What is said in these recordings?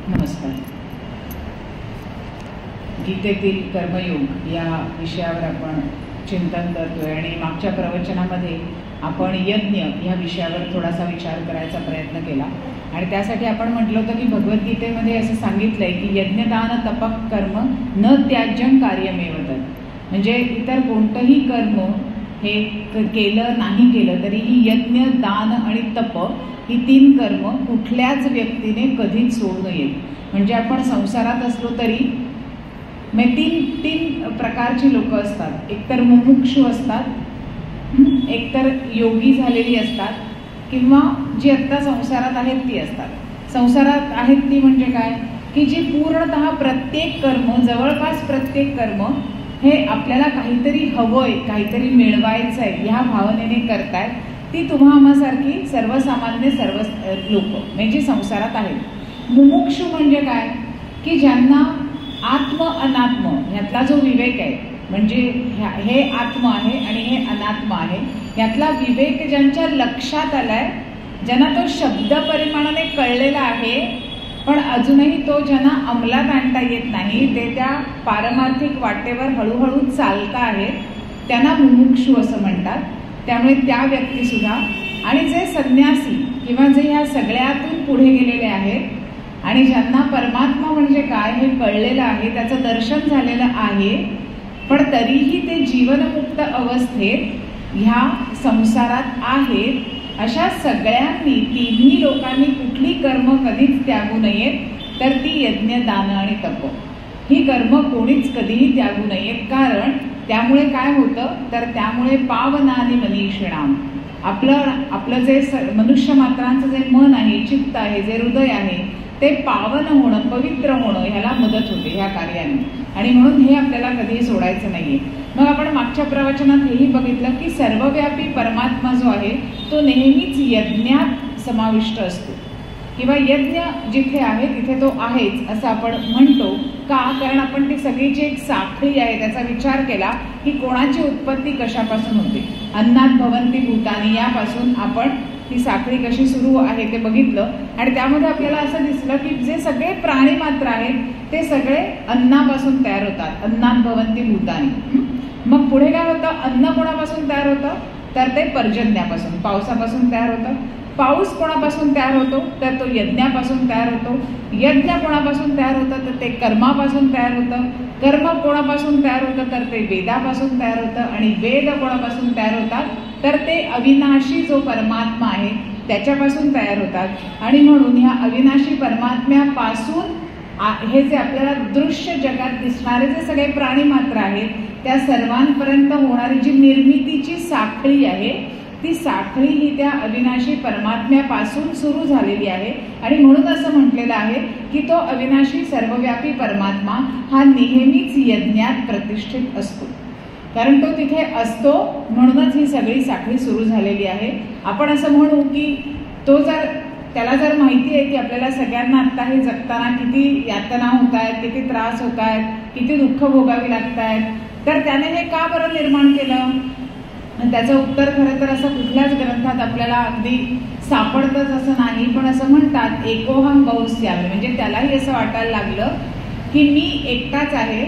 नमस्कार. गीतेतील कर्मयोग या विषयावर आपण चिंतन करतोय आणि मागच्या प्रवचनामध्ये आपण यज्ञ या विषयावर थोडासा विचार करायचा प्रयत्न केला आणि त्यासाठी आपण म्हटलं होतं की भगवद्गीतेमध्ये असं सांगितलंय की यज्ञदान तपः कर्म न त्याज्यं कार्यमेव तत्. म्हणजे इतर कोणतंही कर्म हे केलं नाही केलं तरीही यज्ञ, दान आणि तप ही 3 कर्म कुठल्याच व्यक्तीने कधीच सोडू नयेत. म्हणजे आपण संसारात असलो तरी तीन प्रकारची लोक असतात. एकतर मुमुक्षु असतात, एकतर योगी झालेली असतात, किंवा जी आत्ता संसारात आहेत ती असतात. संसारात आहेत ती म्हणजे काय की जी पूर्णतः प्रत्येक कर्म, जवळपास प्रत्येक कर्म हे आपल्याला काहीतरी हवंय, काहीतरी मिळवायचं आहे ह्या भावनेने करतायत. ती तुम्हासारखी सर्वसामान्य सर्व लोक म्हणजे संसारात आहेत. मुमुक्षु म्हणजे काय की ज्यांना आत्म अनात्म ह्यातला जो विवेक आहे, म्हणजे हे आत्म आहे आणि हे अनात्म आहे यातला विवेक ज्यांच्या लक्षात आलाय, ज्यांना तो शब्द परिमाणाने कळलेला आहे पण अजूनही तो ज्यांना अंमलात आणता येत नाही, ते त्या पारमार्थिक वाटेवर हळूहळू चालता आहेत, त्यांना मुमुक्षु असं म्हणतात. त्यामुळे त्या व्यक्ती सुद्धा आणि जे संन्यासी किंवा जे ह्या सगळ्यातून पुढे गेलेले आहेत आणि ज्यांना परमात्मा म्हणजे काय हे कळलेलं आहे, त्याचं दर्शन झालेलं आहे, पण तरीही ते जीवनमुक्त अवस्थेत ह्या संसारात आहेत, अशा सगळ्यांनी तिन्ही लोकांनी कुठली कर्म कधीच त्यागू नयेत, तर ती यज्ञ, दान आणि तप ही कर्म कोणीच कधीही त्यागू नयेत. कारण त्यामुळे काय होतं तर त्यामुळे पावनानि मनीषिणाम आपलं जे मनुष्य मात्रांचं जे मन आहे, चित्त आहे, जे हृदय आहे ते पावन होणं, पवित्र होणं ह्याला मदत होते ह्या कार्याने. आणि म्हणून हे आपल्याला कधीही सोडायचं नाहीये. मग आपण मागच्या प्रवचनात हेही बघितलं की सर्वव्यापी परमात्मा जो आहे तो नेहमीच यज्ञात समाविष्ट असतो, किंवा यज्ञ जिथे आहे तिथे तो आहेच असं आपण म्हणतो. का? कारण आपण ती सगळीची एक साखळी आहे त्याचा विचार केला की कोणाची उत्पत्ती कशापासून होते. अन्नात भवन्ति भूतानि यापासून आपण ती साखळी कशी सुरू आहे ते बघितलं आणि त्यामध्ये आपल्याला असं दिसलं की जे सगळे प्राणी मात्र आहेत ते सगळे अन्नापासून तयार होतात. अन्नात भवन्ति भूतानि. मग पुढे काय होतं? अन्न कोणापासून तयार होतं तर ते पर्जन्यापासून, पावसापासून तयार होतं. पाऊस कोणापासून तयार होतो तर तो यज्ञापासून तयार होतो. यज्ञ कोणापासून तयार होतं तर ते कर्मापासून तयार होतं. कर्म कोणापासून तयार होतं तर ते वेदापासून तयार होतं. आणि वेद कोणापासून तयार होतात तर ते अविनाशी जो परमात्मा आहे त्याच्यापासून तयार होतात. आणि म्हणून ह्या अविनाशी परमात्म्यापासून हे जे आपल्याला दृश्य जगात दिसणारे जे सगळे प्राणी मात्र आहेत त्या सर्वांपर्यंत होणारी जी निर्मितीची साखळी आहे ती साखळी ही त्या अविनाशी परमात्म्यापासून सुरू झालेली आहे. आणि म्हणून असं म्हटलेलं आहे की तो अविनाशी सर्वव्यापी परमात्मा हा नेहमीच यज्ञात प्रतिष्ठित असतो. कारण तो तिथे असतो म्हणूनच ही सगळी साखळी सुरू झालेली आहे. आपण असं म्हणू की तो त्याला जर माहिती आहे की आपल्याला सगळ्यांना आता हे जगताना किती यातना होत आहेत, किती त्रास होत आहेत, किती दुःख भोगावी लागत आहेत, तर त्याने हे का बरं निर्माण केलं? त्याचं उत्तर खरं तर असं कुठल्याच ग्रंथात आपल्याला अगदी सापडतच असं नाही. पण असं म्हणतात एकोहम बहुस्यामी, म्हणजे त्यालाही असं वाटायला लागलं की मी एकटाच आहे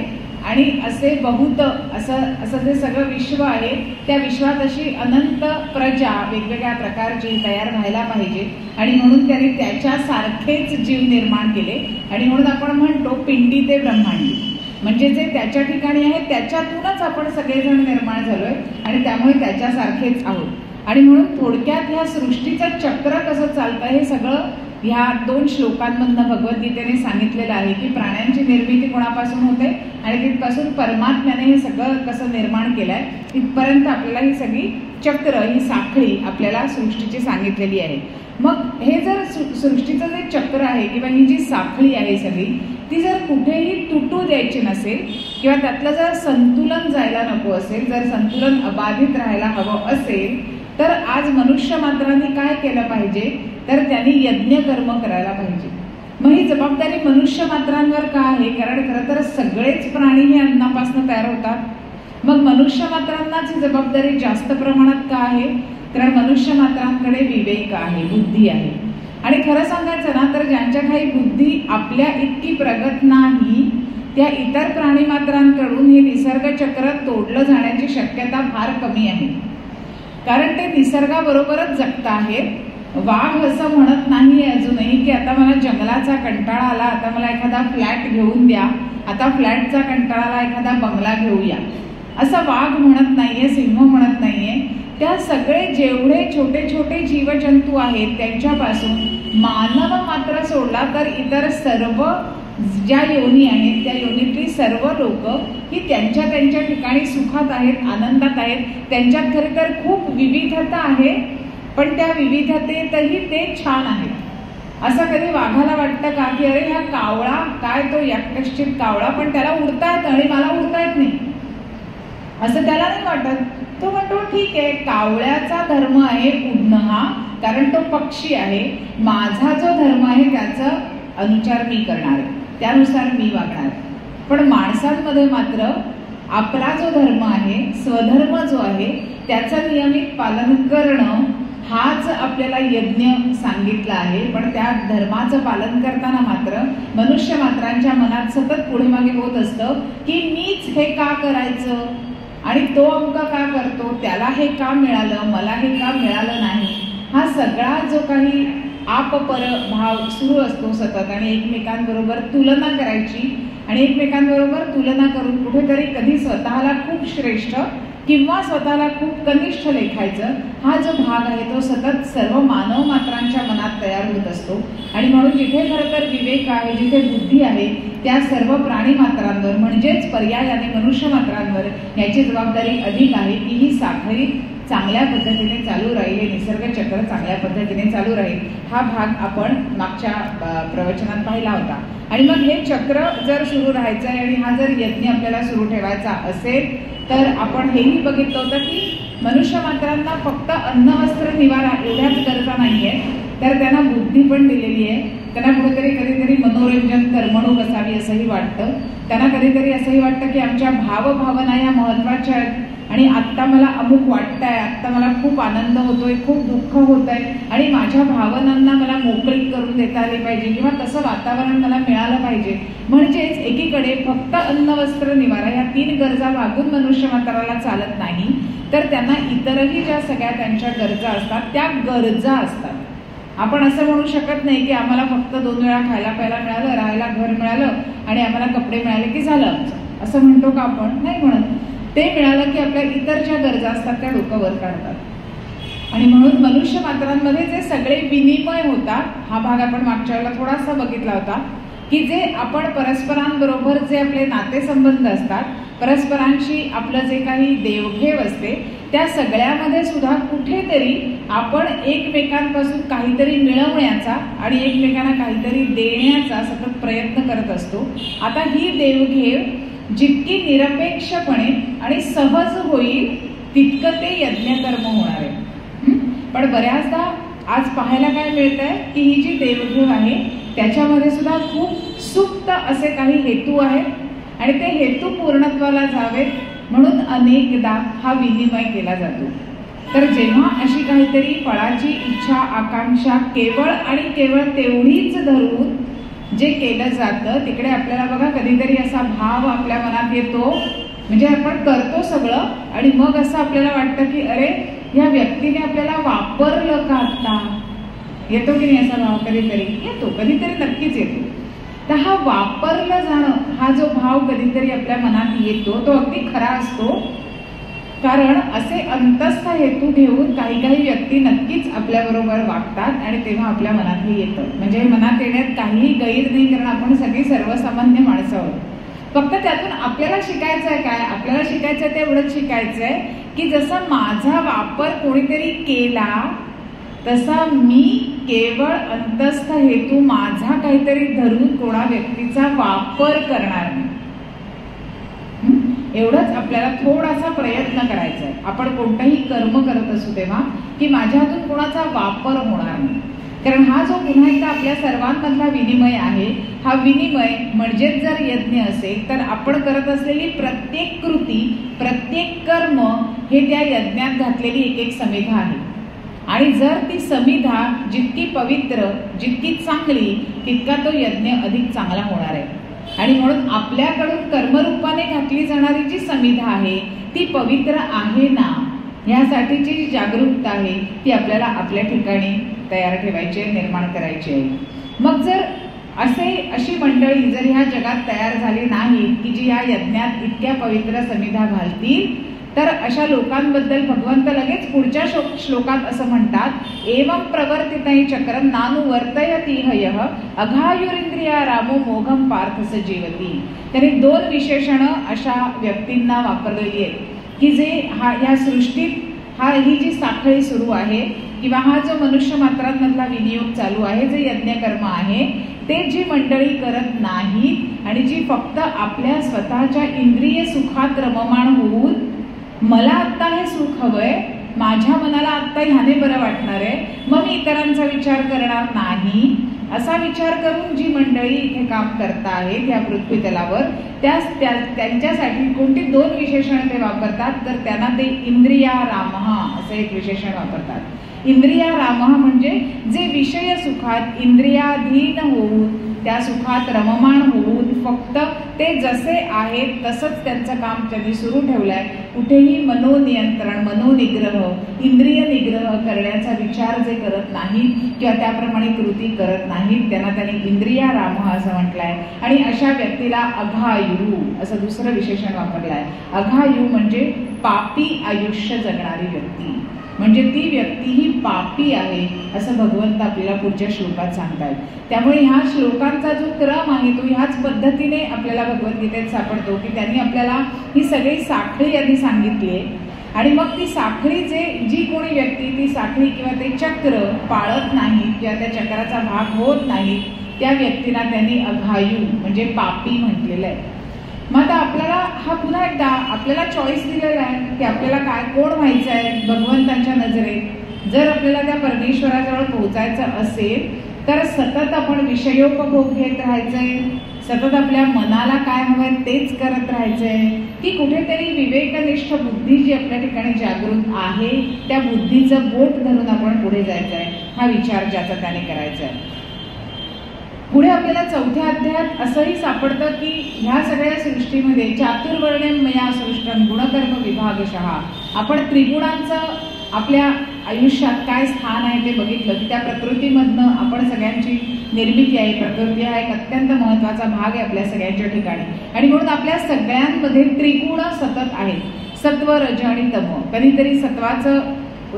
आणि असे बहुत असं जे सगळं विश्व आहे त्या विश्वात अशी अनंत प्रजा वेगवेगळ्या प्रकारची तयार व्हायला पाहिजे. आणि म्हणून त्याने त्याच्यासारखेच जीव निर्माण केले. आणि म्हणून आपण म्हणतो पिंडी ते ब्रह्मांडी, म्हणजे जे त्याच्या ठिकाणी आहे त्याच्यातूनच आपण सगळेजण निर्माण झालोय आणि त्यामुळे त्याच्यासारखेच आहोत. आणि म्हणून थोडक्यात ह्या सृष्टीचं चक्र कसं चालतं हे सगळं ह्या 2 श्लोकांमधनं भगवद्गीतेने सांगितलेलं आहे की प्राण्यांची निर्मिती कोणापासून होते आणि तिथपासून परमात्म्याने हे सगळं कसं निर्माण केलंय तिथपर्यंत आपल्याला ही सगळी चक्र, ही साखळी आपल्याला सृष्टीची सांगितलेली आहे. मग हे जर सृष्टीचं जे चक्र आहे किंवा ही जी साखळी आहे सगळी ती जर कुठेही तुटू द्यायची नसेल किंवा त्यातलं जर संतुलन जायला नको असेल, जर संतुलन अबाधित राहायला हवं असेल तर आज मनुष्य मात्रांनी काय केलं पाहिजे तर त्यांनी यज्ञ कर्म करायला पाहिजे. मग ही जबाबदारी मनुष्य मात्रांवर का आहे? कारण खरं तर सगळेच प्राणी हे अन्नापासून तयार होतात. मग मनुष्य मात्रांनाच ही जबाबदारी जास्त प्रमाणात का आहे? कारण मनुष्य मात्रांकडे विवेक आहे, बुद्धी आहे आणि खरं सांगायचं ना तर ज्यांच्या काही बुद्धी आपल्या इतकी प्रगत नाही त्या इतर प्राणीमात्रांकडून हे निसर्ग चक्र तोडलं जाण्याची शक्यता फार कमी आहे, कारण ते निसर्गाबरोबरच जगत आहेत. वाघ असं म्हणत नाहीये अजूनही की आता मला जंगलाचा कंटाळा आला, आता मला एखादा फ्लॅट घेऊन द्या, आता फ्लॅटचा कंटाळा आला, एखादा बंगला घेऊया, असं वाघ म्हणत नाहीये, सिंह म्हणत नाहीये. त्या सगळे जेवढे छोटे छोटे जीवजंतू आहेत त्यांच्यापासून मानव मात्र सोडला तर इतर सर्व ज्या योनी आहेत त्या योनीतली सर्व लोक ही त्यांच्या त्यांच्या ठिकाणी सुखात आहेत, आनंदात आहेत. त्यांच्यात खरं तर खूप विविधता आहे, पण त्या विविधतेतही ते छान आहेत. असं कधी वाघाला वाटतं का की अरे हा कावळा काय तो यकृच्छित कावळा, पण त्याला उडता येतं आणि मला उडता येत नाही, असं त्याला नाही वाटत. तो म्हणतो ठीक आहे, कावळ्याचा धर्म आहे उडणं हा, कारण तो पक्षी आहे. माझा जो धर्म आहे त्याचा अनुचार मी करणार आहे, त्यानुसार मी वागणार. पण माणसांमध्ये मात्र आपला जो धर्म आहे, स्वधर्म जो आहे, त्याचं नियमित पालन करणं हाच आपल्याला यज्ञ सांगितला आहे. पण त्या धर्माचं पालन करताना मात्र मनुष्य मात्रांच्या मनात सतत पुढे मागे होत असतं की मीच हे का करायचं आणि तो अंक का करतो, त्याला हे का मिळालं, मला हे का मिळालं नाही. हा सगळा जो काही आपपर भाव सुरू असतो सतत, आणि एकमेकांबरोबर तुलना करायची आणि एकमेकांबरोबर तुलना करून कुठेतरी कधी स्वतःला खूप श्रेष्ठ किंवा स्वतःला खूप कनिष्ठ लेखायचं, हा जो भाग आहे तो सतत सर्व मानव मात्रांच्या मनात तयार होत असतो. आणि म्हणून जिथे खरं तर विवेक आहे, जिथे बुद्धी आहे, त्या सर्व प्राणी मात्रांवर म्हणजेच पर्यायाने मनुष्य मात्रांवर याची जबाबदारी अधिक आहे की ही साखळी चांगल्या पद्धतीने चालू राहील, हे निसर्ग चक्र चांगल्या पद्धतीने चालू राहील. हा भाग आपण मागच्या प्रवचनात पाहिला होता. आणि मग हे चक्र जर सुरू राहायचं आहे आणि हा जर यज्ञ आपल्याला सुरू ठेवायचा असेल तर आपण हेही बघितलं होतं की मनुष्य मात्रांना फक्त अन्न वस्त्र निवारा एवढ्याच गरजा नाहीये, तर त्यांना बुद्धी पण दिलेली आहे. त्यांना कुठेतरी कधीतरी मनोरंजन करमणूक असावी असंही वाटतं. त्यांना कधीतरी असंही वाटतं की आमच्या भावभावना या महत्वाच्या आहेत आणि आत्ता मला अमुक वाटतंय, आत्ता मला खूप आनंद होतोय, खूप दुःख होत आहे आणि माझ्या भावनांना मला मोकळीक करून देता आली पाहिजे किंवा तसं वातावरण मला मिळालं पाहिजे. म्हणजेच एकीकडे फक्त अन्न वस्त्र निवारा या 3 गरजा भागून मनुष्य मात्राला चालत नाही, तर त्यांना इतरही ज्या सगळ्या त्यांच्या गरजा असतात त्या गरजा असतात. आपण असं म्हणू शकत नाही की आम्हाला फक्त 2 वेळा खायला प्यायला मिळालं, राहायला घर मिळालं आणि आम्हाला कपडे मिळाले की झालं आमचं, असं म्हणतो का आपण? नाही म्हणत. ते मिळालं की आपल्या इतर ज्या गरजा असतात त्या डोकं वर काढतात. आणि म्हणून मनुष्य मात्रांमध्ये जे सगळे विनिमय होतात, हा भाग आपण मागच्या वेळेला थोडासा बघितला होता की जे आपण परस्परांबरोबर जे आपले नातेसंबंध असतात, परस्परांशी आपलं जे काही देवघेव असते, त्या सगळ्यामध्ये सुद्धा कुठेतरी आपण एकमेकांपासून काहीतरी मिळवण्याचा आणि एकमेकांना काहीतरी देण्याचा सतत प्रयत्न करत असतो. आता ही देवघेव जितकी निरपेक्षपणे आणि सहज होईल तितकं ते यज्ञकर्म होणार आहे. पण बऱ्याचदा आज पाहायला काय मिळतंय की ही जी देवघेव आहे त्याच्यामध्ये सुद्धा खूप सुप्त असे काही हेतू आहेत आणि ते हेतू पूर्णत्वाला जावेत म्हणून अनेकदा हा विनिमय केला जातो. तर जेव्हा अशी काहीतरी फळाची इच्छा आकांक्षा केवळ आणि केवळ तेवढीच धरून जे केलं जातं तिकडे आपल्याला बघा कधीतरी असा भाव आपल्या मनात येतो, म्हणजे आपण करतो सगळं आणि मग असं आपल्याला वाटतं की अरे या व्यक्तीने आपल्याला वापरलं का आता. येतो की नाही असा भाव? कधीतरी येतो, कधीतरी नक्कीच येतो. तर हा वापरलं जाणं हा जो भाव कधीतरी आपल्या मनात येतो तो अगदी खरा असतो, कारण असे अंतस्थ हेतू घेऊन काही काही व्यक्ती नक्कीच आपल्याबरोबर वागतात आणि तेव्हा आपल्या मनातही येतं. म्हणजे मनात येण्यात काहीही गैर नाही, कारण आपण सगळी सर्वसामान्य माणसं आहोत. फक्त त्यातून आपल्याला शिकायचं आहे काय? आपल्याला शिकायचं आहे ते एवढंच शिकायचं आहे की जसा माझा वापर कोणीतरी केला तसा मी केवळ अंतस्थ हेतू माझा काहीतरी धरून कोणा व्यक्तीचा वापर करणार नाही. एवढंच आपल्याला थोडासा प्रयत्न करायचा आहे. आपण कोणतंही कर्म करत असू तेव्हा की माझ्या हातून कोणाचा वापर होणार नाही, कारण हा जो पुन्हा एकदा आपल्या सर्वांमधला विनिमय आहे, हा विनिमय म्हणजेच जर यज्ञ असेल तर आपण करत असलेली प्रत्येक कृती प्रत्येक कर्म हे त्या यज्ञात घातलेली एक एक समेधा आहे. आणि जर ती समिधा जितकी पवित्र, जितकी चांगली, तितका तो यज्ञ अधिक चांगला होणार आहे. आणि म्हणून आपल्याकडून कर्मरूपाने घातली जाणारी जी समिधा आहे ती पवित्र आहे ना, यासाठीची जी जागरूकता आहे ती आपल्याला आपल्या ठिकाणी तयार ठेवायची आहे, निर्माण करायची आहे. मग जर अशी मंडळी जर ह्या जगात तयार झाली नाही की जी या यज्ञात इतक्या पवित्र समिधा घालतील, तर अशा लोकांबद्दल भगवंत लगेच पुढच्या श्लोकात असं म्हणतात, एवं प्रवर्तितै चक्रम नानुवर्तयति हयः अघायुरिंद्रिया रामो मोघम पार्थस जीवती. त्यांनी 2 विशेषणं अशा व्यक्तींना वापरलेली आहेत की जे ह्या सृष्टीत ही जी साखळी सुरू आहे किंवा हा जो मनुष्य मात्रांमधला विनियोग चालू आहे, जे यज्ञकर्म आहे, ते जी मंडळी करत नाहीत आणि जी फक्त आपल्या स्वतःच्या इंद्रिय सुखात रममाण होऊन मला आत्ता हे सुख हवंय, माझ्या मनाला आत्ता ह्याने बरं वाटणार आहे, मग मी इतरांचा विचार करणार नाही, असा विचार करून जी मंडळी इथे काम करता आहेत या पृथ्वी तलावर, त्यांच्यासाठी कोणती 2 विशेषण ते वापरतात, तर त्यांना ते इंद्रिया रामः असं एक विशेषण वापरतात. इंद्रिया रामः म्हणजे जे विषय सुखात इंद्रियाधीन होऊन त्या सुखात रममाण होऊन फक्त ते जसे आहेत तसंच त्यांचं काम त्यांनी सुरू ठेवलंय. कुठेही मनोनियंत्रण, मनोनिग्रह, इंद्रिय निग्रह करण्याचा विचार जे करत नाहीत किंवा त्याप्रमाणे कृती करत नाहीत, त्यांनी इंद्रिया रामः असं म्हटलंय. आणि अशा व्यक्तीला अघायु असं दुसरं विशेषण वापरलंय. अघायु म्हणजे पापी आयुष्य जगणारी व्यक्ती, म्हणजे ती व्यक्ती ही पापी आहे असं भगवंत आपल्याला पुढच्या श्लोकात सांगतायत. त्यामुळे ह्या श्लोकांचा जो क्रम आहे तो ह्याच पद्धतीने आपल्याला भगवद्गीतेत सापडतो की त्यांनी आपल्याला ही सगळी साखळी आधी सांगितली आहे आणि मग ती साखळी जी कोणी व्यक्ती ती साखळी किंवा ते चक्र पाळत नाही किंवा त्या चक्राचा भाग होत नाही, त्या व्यक्तीला त्यांनी अघायु म्हणजे पापी म्हटलेलं आहे. मग आता आपल्याला हा पुन्हा एकदा आपल्याला चॉईस दिलेला आहे की आपल्याला कोण व्हायचं आहे भगवंतांच्या नजरेत. जर आपल्याला त्या परमेश्वराजवळ पोहोचायचं असेल तर सतत आपण विषयोपभोग घेत राहायचंय, सतत आपल्या मनाला काय हवंय तेच करत राहायचंय, की कुठेतरी विवेकनिष्ठ बुद्धी जी आपल्या ठिकाणी जागृत आहे त्या बुद्धीचं बोट धरून आपण पुढे जायचंय, हा विचार ज्याचा त्याने करायचा आहे. पुढे आपल्याला 4थ्या अध्यायात असंही सापडतं की ह्या सगळ्या सृष्टीमध्ये चातुर्वर्ण्यं मया सृष्टं गुणकर्म विभागशः, आपण त्रिगुणांचं आपल्या आयुष्यात काय स्थान आहे ते बघितलं की त्या प्रकृतीमधनं आपण सगळ्यांची निर्मिती आहे. प्रकृती हा एक अत्यंत महत्वाचा भाग आहे आपल्या सगळ्यांच्या ठिकाणी आणि म्हणून आपल्या सगळ्यांमध्ये त्रिगुण सतत आहेत, सत्व, रज आणि तम. कधीतरी सत्वाचं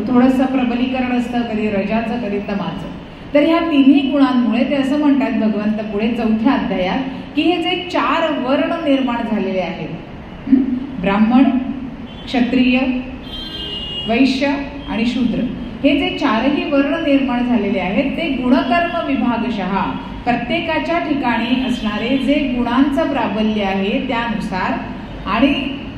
थोडंसं प्रबलीकरण असतं, कधी रजाचं, कधी तमाचं. तर ह्या तिन्ही गुणांमुळे ते असं म्हणतात भगवंत पुढे 4थ्या अध्यायात की हे जे 4 वर्ण निर्माण झालेले आहेत, ब्राह्मण, क्षत्रिय, वैश्य आणि शूद्र, हे जे 4ही वर्ण निर्माण झालेले आहेत ते गुणकर्म विभागशः प्रत्येकाच्या ठिकाणी असणारे जे गुणांचं प्राबल्य आहे त्यानुसार आणि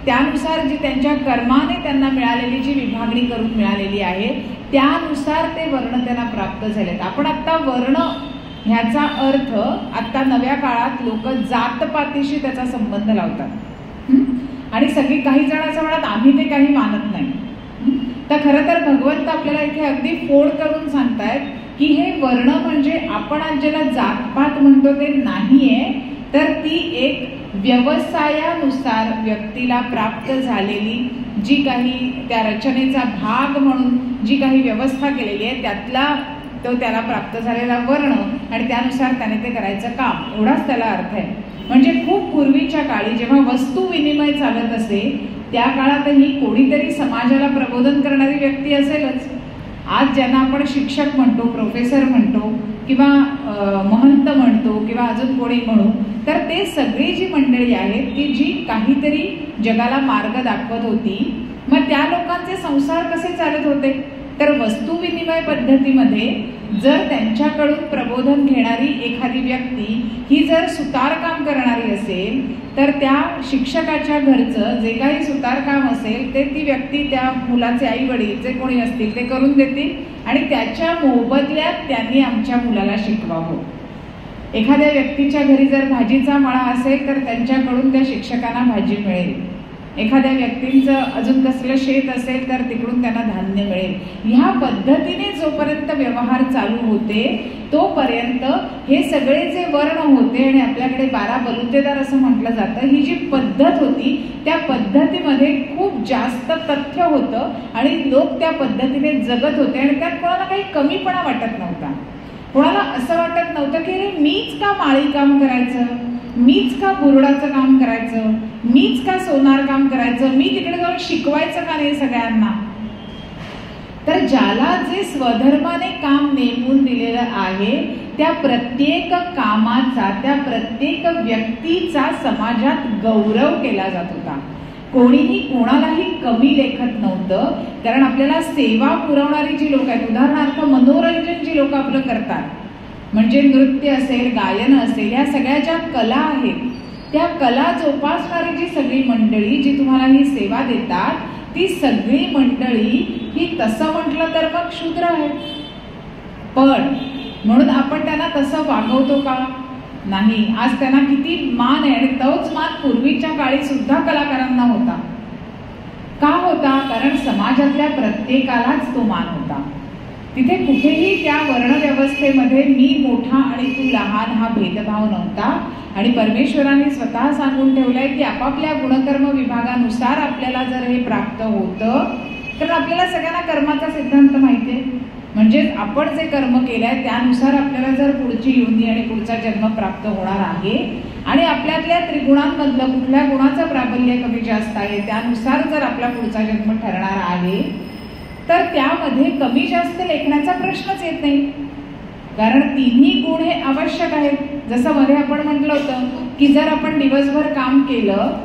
त्यानुसार जी त्यांच्या कर्माने त्यांना मिळालेली जी विभागणी करून मिळालेली आहे त्यानुसार ते वर्ण त्यांना प्राप्त झालेत. आपण आत्ता वर्ण ह्याचा अर्थ आत्ता नव्या काळात लोक जातपातीशी त्याचा संबंध लावतात आणि काही जण असं म्हणतात आम्ही ते काही मानत नाही. तर खरं तर भगवंत आपल्याला इथे अगदी फोड करून सांगतायत की हे वर्ण म्हणजे आपण आज ज्याला जातपात म्हणतो ते नाहीये, तर ती एक व्यवसायानुसार व्यक्तीला प्राप्त झालेली जी काही त्या रचनेचा भाग म्हणून जी काही व्यवस्था केलेली आहे त्यातला तो त्याला प्राप्त झालेला वर्ण आणि त्यानुसार त्याने ते करायचं काम, एवढाच त्याला अर्थ आहे. म्हणजे खूप पूर्वीच्या काळी जेव्हा वस्तू विनिमय चालत असे त्या काळातही कोणीतरी समाजाला प्रबोधन करणारी व्यक्ती असेलच. आज ज्यांना आपण शिक्षक म्हणतो, प्रोफेसर म्हणतो किंवा महंत म्हणतो किंवा अजून कोणी म्हणू, तर ते सगळी जी मंडळी आहेत की जी काहीतरी जगाला मार्ग दाखवत होती. मग त्या लोकांचे संसार कसे चालत होते, तर वस्तू विनिमय पद्धतीमध्ये जर त्यांच्याकडून प्रबोधन घेणारी एखादी व्यक्ती ही जर सुतारकाम करणारी असेल तर त्या शिक्षकाच्या घरचं जे काही सुतारकाम असेल ते ती व्यक्ती त्या मुलाचे आई वडील जे कोणी असतील ते करून देतील आणि त्याच्या मोबदल्यात त्यांनी आमच्या मुलाला शिकवावं. एखाद्या व्यक्तीच्या घरी जर भाजीचा मळा असेल तर त्यांच्याकडून त्या शिक्षकांना भाजी मिळेल. एखाद्या व्यक्तींचं अजून कसलं शेत असेल तर तिकडून त्यांना धान्य मिळेल. ह्या पद्धतीने जोपर्यंत व्यवहार चालू होते तोपर्यंत हे सगळे जे वर्ण होते आणि आपल्याकडे 12 बलुतेदार असं म्हटलं जातं, ही जी पद्धत होती त्या पद्धतीमध्ये खूप जास्त तथ्य होतं आणि लोक त्या पद्धतीने जगत होते आणि त्यात कोणाला काही कमीपणा वाटत नव्हता. कोणाला असं वाटत नव्हतं की अरे मीच का माळी काम करायचं, मीच का बुरडाचं काम करायचं, मीच का सोनार काम करायचं, मी तिकडे जाऊन शिकवायचं का नाही सगळ्यांना. तर ज्याला जे स्वधर्माने काम नेमून दिलेलं आहे त्या प्रत्येक कामाचा, त्या प्रत्येक व्यक्तीचा समाजात गौरव केला जात होता. कोणीही कोणालाही कमी लेखत नव्हतं. कारण आपल्याला सेवा पुरवणारी जी लोक आहेत, उदाहरणार्थ मनोरंजन जी लोक आपलं करतात, म्हणजे नृत्य असेल, गायन असेल, या सगळ्या ज्या कला आहेत त्या कला जोपासणारी जी सगळी मंडळी जी तुम्हाला ही सेवा देतात ती सगळी मंडळी ही तसं म्हटलं तर मग शूद्र आहेत. पण म्हणून आपण त्यांना तसं वागवतो का? नाही. आज त्यांना किती मान आहे आणि तोच मान पूर्वीच्या काळी सुद्धा कलाकारांना होता. का होता? कारण समाजातल्या प्रत्येकालाच तो मान होता. तिथे कुठेही त्या वर्णव्यवस्थेमध्ये मी मोठा आणि तू लहान हा भेदभाव नव्हता. आणि परमेश्वराने स्वतः सांगून ठेवलंय की आपापल्या गुणकर्म विभागानुसार आपल्याला जर हे प्राप्त होतं, तर आपल्याला सगळ्यांना कर्माचा सिद्धांत माहितीये. म्हणजे आपण जे कर्म केलंय त्यानुसार आपल्याला जर पुढची योनी आणि पुढचा जन्म प्राप्त होणार आहे आणि आपल्यातल्या त्रिगुणांमधलं कुठल्या गुणाचं प्राबल्य कमी जास्त आहे त्यानुसार जर आपला पुढचा जन्म ठरणार आहे तर त्यामध्ये कमी जास्त लेखण्याचा प्रश्नच येत नाही. कारण तिन्ही गुण हे आवश्यक आहेत. जसं मध्ये आपण म्हटलं होतं की जर आपण दिवसभर काम केलं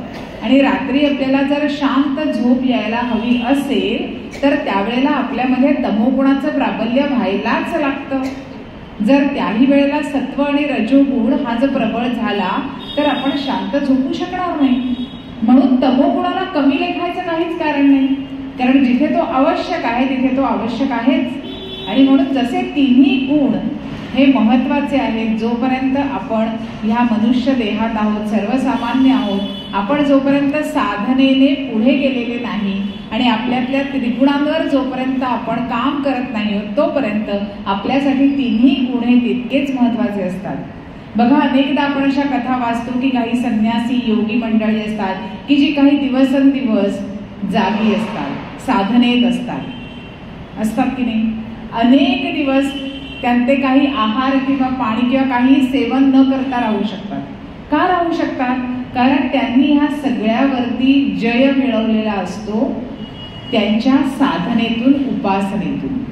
आणि रात्री आपल्याला जर शांत झोप यायला हवी असेल तर त्यावेळेला आपल्यामध्ये तमोगुणाचं प्राबल्य व्हायलाच लागतं. जर त्याही वेळेला सत्व आणि रजोगुण हा जर प्रबळ झाला तर आपण शांत झोपू शकणार नाही. म्हणून तमोगुणाला कमी लेखायचं काहीच कारण नाही. कारण जिथे तो आवश्यक आहे तिथे तो आवश्यक आहेच. आणि म्हणून जसे तिन्ही गुण हे महत्वाचे आहेत, जोपर्यंत आपण ह्या मनुष्य देहात आहोत, सर्वसामान्य आहोत, आपण जोपर्यंत साधनेने पुढे गेलेले नाही आणि आपल्यातल्या त्रिगुणांवर जोपर्यंत आपण काम करत नाही तोपर्यंत आपल्यासाठी तिन्ही गुण हे तितकेच महत्वाचे असतात. बघा, अनेकदा आपण अशा कथा वाचतो की काही संन्यासी योगी मंडळी असतात की जी काही दिवसेंदिवस जागी असतात, साधनेत असतात की नाही. अनेक दिवस त्यांचे काही आहार किंवा पाणी किंवा काही सेवन न करता राहू शकतात. का राहू शकतात? कारण त्यांनी ह्या सगळ्यावरती जय मिळवलेला असतो त्यांच्या साधनेतून, उपासनेतून.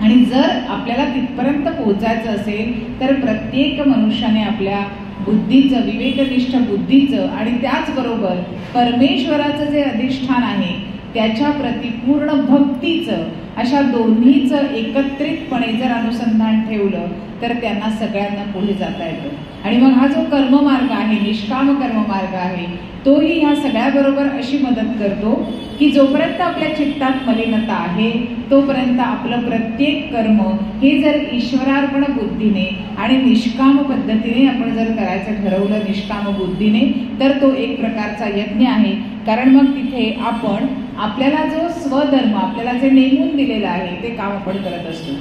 आणि जर आपल्याला तिथपर्यंत पोहोचायचं असेल तर प्रत्येक मनुष्याने आपल्या बुद्धीचं, विवेकनिष्ठ बुद्धीचं आणि त्याचबरोबर परमेश्वराचं जे अधिष्ठान आहे त्याच्या प्रति पूर्ण भक्तीचं, अशा दोन्हीचं एकत्रितपणे जर अनुसंधान ठेवलं तर त्यांना सगळ्यांना पुढे जाता येतं. आणि मग हा जो कर्ममार्ग आहे, निष्काम कर्ममार्ग आहे, तोही ह्या सगळ्याबरोबर अशी मदत करतो की जोपर्यंत आपल्या चित्तात मलिनता आहे तोपर्यंत आपलं प्रत्येक कर्म हे जर ईश्वरार्पण बुद्धीने आणि निष्काम पद्धतीने आपण जर करायचं ठरवलं, निष्काम बुद्धीने, तर तो एक प्रकारचा यज्ञ आहे. कारण मग तिथे आपण आपल्याला जो स्वधर्म आपल्याला जे नेमून दिलेलं आहे ते काम आपण करत असतो.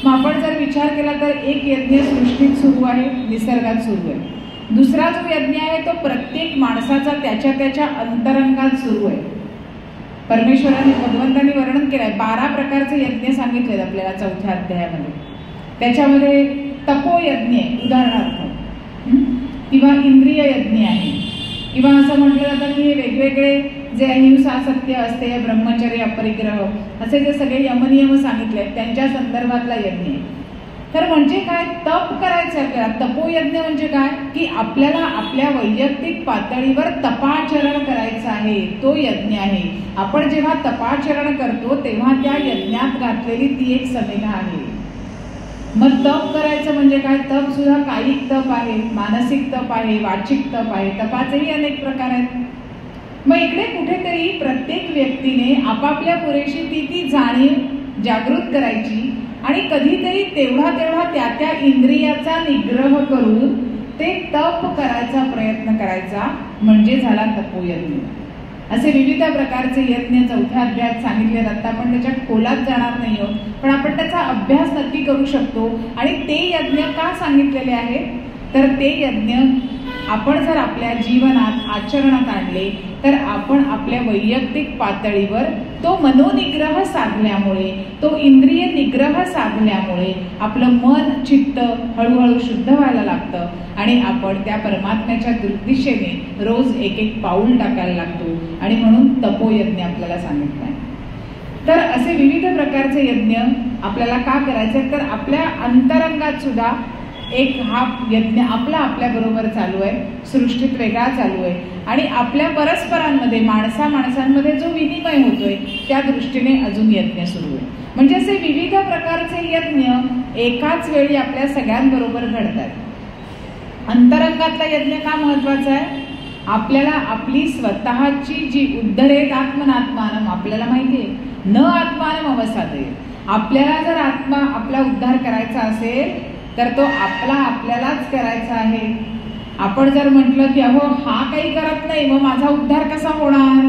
मग आपण जर विचार केला तर एक यज्ञ सृष्टीत सुरू आहे, निसर्गात सुरू आहे. दुसरा जो यज्ञ आहे तो प्रत्येक माणसाचा त्याच्या त्याच्या अंतरंगात सुरू आहे. परमेश्वराने, भगवंतांनी वर्णन केलंय, 12 प्रकारचे यज्ञ सांगितलेत आपल्याला 4थ्या अध्यायामध्ये. त्याच्यामध्ये तपोयज्ञ उदाहरणार्थ, किंवा इंद्रिय यज्ञ आहे, किंवा असं म्हटलं जातं की हे वेगवेगळे जे अहिंसा, सत्य, अस्तेय, ब्रह्मचर्य, अपरिग्रह असे जे सगळे यमनियम सांगितले त्यांच्या संदर्भातला यज्ञ. तर म्हणजे काय? तप करायचं आपल्याला. तपोयज्ञ म्हणजे काय? की आपल्याला आपल्या वैयक्तिक पातळीवर तपाचरण करायचं आहे, तो यज्ञ आहे. आपण जेव्हा तपाचरण करतो तेव्हा त्या यज्ञात घातलेली ती एक समेधा आहे. मग तप करायचं म्हणजे काय? तप सुद्धा कायिक तप आहे, मानसिक तप आहे, वाचिक तप आहे. तपाचेही अनेक प्रकार आहेत. मग इकडे कुठेतरी प्रत्येक व्यक्तीने आपापल्या पुरेशी ती जाणीव जागृत करायची आणि कधीतरी तेवढा त्या इंद्रियाचा निग्रह करून ते तप करायचा प्रयत्न करायचा, म्हणजे झाला तपोयज्ञ. असे विविध प्रकारचे यज्ञ चौथ्या अध्यायात सांगितले जातात. आपण त्याच्या खोलात जाणार नाही आहोत, पण आपण त्याचा अभ्यास नक्की करू शकतो. आणि ते यज्ञ का सांगितलेले आहेत, तर ते यज्ञ आपण जर आपल्या जीवनात आचरणात आणले तर आपण आपल्या वैयक्तिक पातळीवर तो मनोनिग्रह साधल्यामुळे, तो इंद्रिय निग्रह साधल्यामुळे आपलं मन चित्त हळूहळू शुद्ध व्हायला लागतं आणि आपण त्या परमात्म्याच्या दिशेने रोज एक एक पाऊल टाकायला लागतो. आणि म्हणून तपोयज्ञ आपल्याला सांगितलं आहे. तर असे विविध प्रकारचे यज्ञ आपल्याला का करायचे, तर आपल्या अंतरंगात सुद्धा एक हा यज्ञ आपल्या बरोबर चालू आहे, सृष्टीत वेगळा चालू आहे. आणि आपल्या परस्परांमध्ये माणसांमध्ये जो विनिमय होतोय त्या दृष्टीने अजून यज्ञ सुरू आहे. म्हणजे असे विविध प्रकारचे यज्ञ एकाच वेळी आपल्या सगळ्यांबरोबर घडतात. अंतरंगातला यज्ञ का महत्वाचा आहे, आपल्याला आपली स्वतःची जी उद्धरेत आत्मनात्मानम, आपल्याला माहितीये न आत्मानम अवसादे, आपल्याला जर आपला उद्धार करायचा असेल तर तो आपल्यालाच करायचा आहे. आपण जर म्हटलं की अहो हा काही करत नाही, मग माझा उद्धार कसा होणार,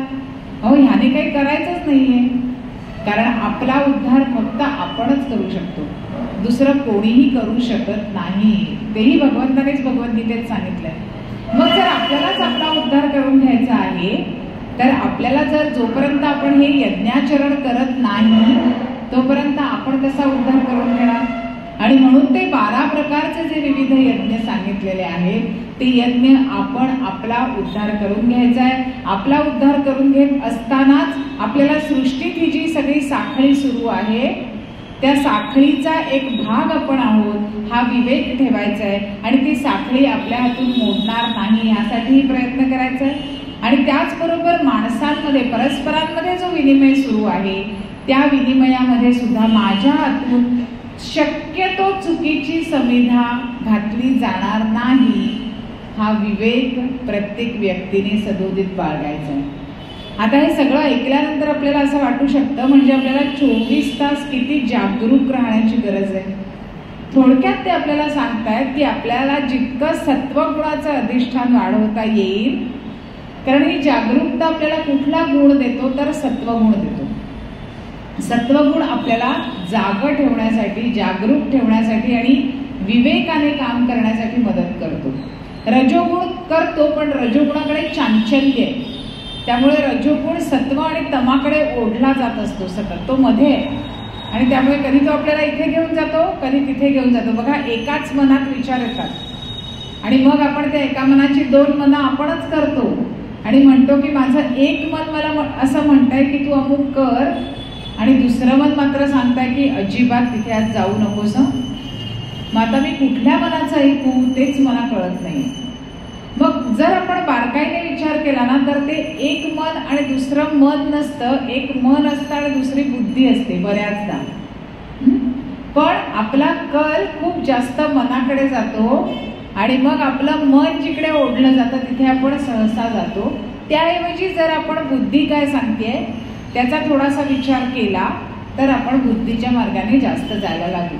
अहो ह्याने काही करायचंच नाहीये. कारण आपला उद्धार फक्त आपणच करू शकतो, दुसरं कोणीही करू शकत नाही. तेही भगवंतानेच भगवद्गीतेत सांगितलंय. मग जर आपल्यालाच आपला उद्धार करून घ्यायचा आहे तर आपल्याला जर जोपर्यंत आपण हे यज्ञाचरण करत नाही तोपर्यंत आपण कसा उद्धार करून घेणार. आणि म्हणून ते 12 प्रकारचे जे विविध यज्ञ सांगितलेले आहेत ते यज्ञ आपण आपला उद्धार करून घ्यायचा आहे. आपला उद्धार करून घेत असतानाच आपल्याला सृष्टीत ही जी सगळी साखळी सुरू आहे त्या साखळीचा एक भाग आपण आहोत हा विवेक ठेवायचा आहे. आणि ती साखळी आपल्या हातून मोडणार नाही यासाठीही प्रयत्न करायचा आहे. आणि त्याचबरोबर माणसांमध्ये परस्परांमध्ये जो विनिमय सुरू आहे त्या विनिमयामध्ये सुद्धा माझ्या हातून शक्यतो चुकीची समिधा घातली जाणार नाही हा विवेक प्रत्येक व्यक्तीने सदोदित बाळगायचा आहे. आता हे सगळं ऐकल्यानंतर आपल्याला असं वाटू शकतं म्हणजे आपल्याला 24 तास किती जागरूक राहण्याची गरज आहे. थोडक्यात ते आपल्याला सांगतायत की आपल्याला जितकं सत्वगुणाचं अधिष्ठान वाढवता येईल, कारण ही जागरूकता आपल्याला कुठला गुण देतो तर सत्वगुण देतो. सत्वगुण आपल्याला जाग ठेवण्यासाठी, जागरूक ठेवण्यासाठी आणि विवेकाने काम करण्यासाठी मदत करतो. रजोगुण करतो पण रजोगुणाकडे चांचल्य आहे, त्यामुळे रजोगुण सत्व आणि तमाकडे ओढला जात असतो सतत, तो मध्ये आहे. आणि त्यामुळे कधी तो आपल्याला इथे घेऊन जातो कधी तिथे घेऊन जातो. बघा एकाच मनात विचार येतात आणि मग आपण त्या एका मनाची 2 मनं आपणच करतो आणि म्हणतो की माझं एक मन मला असं म्हणतंय की तू अमुक कर आणि दुसरं मन मात्र सांगताय की अजिबात तिथे आज जाऊ नकोस. मग आता मी कुठल्या मनाचं ऐकू तेच मला कळत नाही. मग जर आपण बारकाईने विचार केला ना तर ते एक मन आणि दुसरं मन नसतं, एक मन असतं आणि दुसरी बुद्धी असते बऱ्याचदा. पण आपला कल खूप जास्त मनाकडे जातो आणि मग आपलं मन जिकडे ओढलं जातं तिथे आपण सहसा जातो. त्याऐवजी जर आपण बुद्धी काय सांगतेय त्याचा थोडासा विचार केला तर आपण बुद्धीच्या मार्गाने जास्त जायला लागू.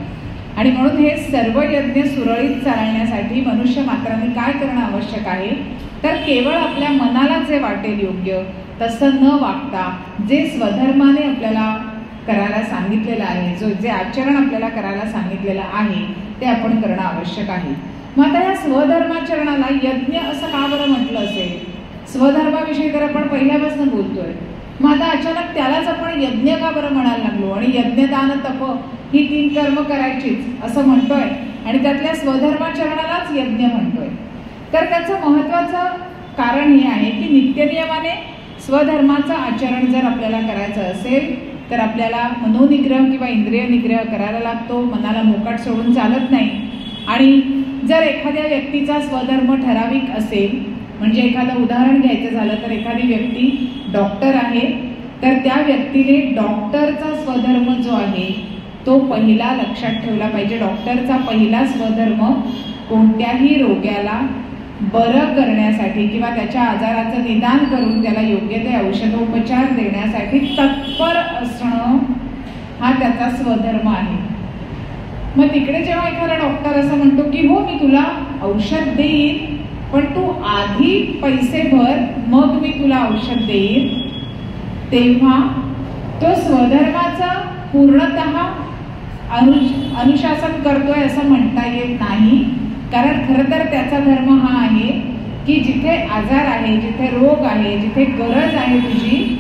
आणि म्हणून हे सर्व यज्ञ सुरळीत चालण्यासाठी मनुष्य मात्राने काय करणं आवश्यक आहे तर केवळ आपल्या मनाला जे वाटेल योग्य तसं न वागता जे स्वधर्माने आपल्याला करायला सांगितलेलं आहे, जे आचरण आपल्याला करायला सांगितलेलं आहे ते आपण करणं आवश्यक आहे. मग आता या स्वधर्माचरणाला यज्ञ असं का बरं म्हटलं असेल? स्वधर्माविषयी तर आपण पहिल्यापासून बोलतोय, मग आता अचानक त्यालाच आपण यज्ञ का बरं म्हणायला लागलो आणि यज्ञ दान तप ही 3 कर्म करायचीच असं म्हणतोय आणि त्यातल्या स्वधर्माचरणालाच यज्ञ म्हणतोय. तर त्याचं महत्वाचं कारण हे आहे की नित्यनियमाने स्वधर्माचं आचरण जर आपल्याला करायचं असेल तर आपल्याला मनोनिग्रह किंवा इंद्रिय निग्रह करायला लागतो. मनाला मोकाट सोडून चालत नाही. आणि जर एखाद्या व्यक्तीचा स्वधर्म ठराविक असेल, म्हणजे एखादं उदाहरण घ्यायचं झालं तर एखादी व्यक्ती डॉक्टर आहे तर त्या व्यक्तीने डॉक्टरचा स्वधर्म जो आहे तो पहिला लक्षात ठेवला पाहिजे. डॉक्टरचा पहिला स्वधर्म कोणत्याही रोग्याला बरं करण्यासाठी किंवा त्याच्या आजाराचं निदान करून त्याला योग्य ते औषधोपचार देण्यासाठी तत्पर असणं हा त्याचा स्वधर्म आहे. मग तिकडे जेव्हा एखादा डॉक्टर असं म्हणतो की हो मी तुला औषध देईन पण तू आधी पैसे भर, मग मी तुला औषध देईन. तेव्हा तो स्वधर्माचा पूर्णतः अनुशासन करतोय असं म्हणता येत नाही. कारण खरं तर त्याचा धर्म हा आहे की जिथे आजार आहे, जिथे रोग आहे, जिथे गरज आहे तुझी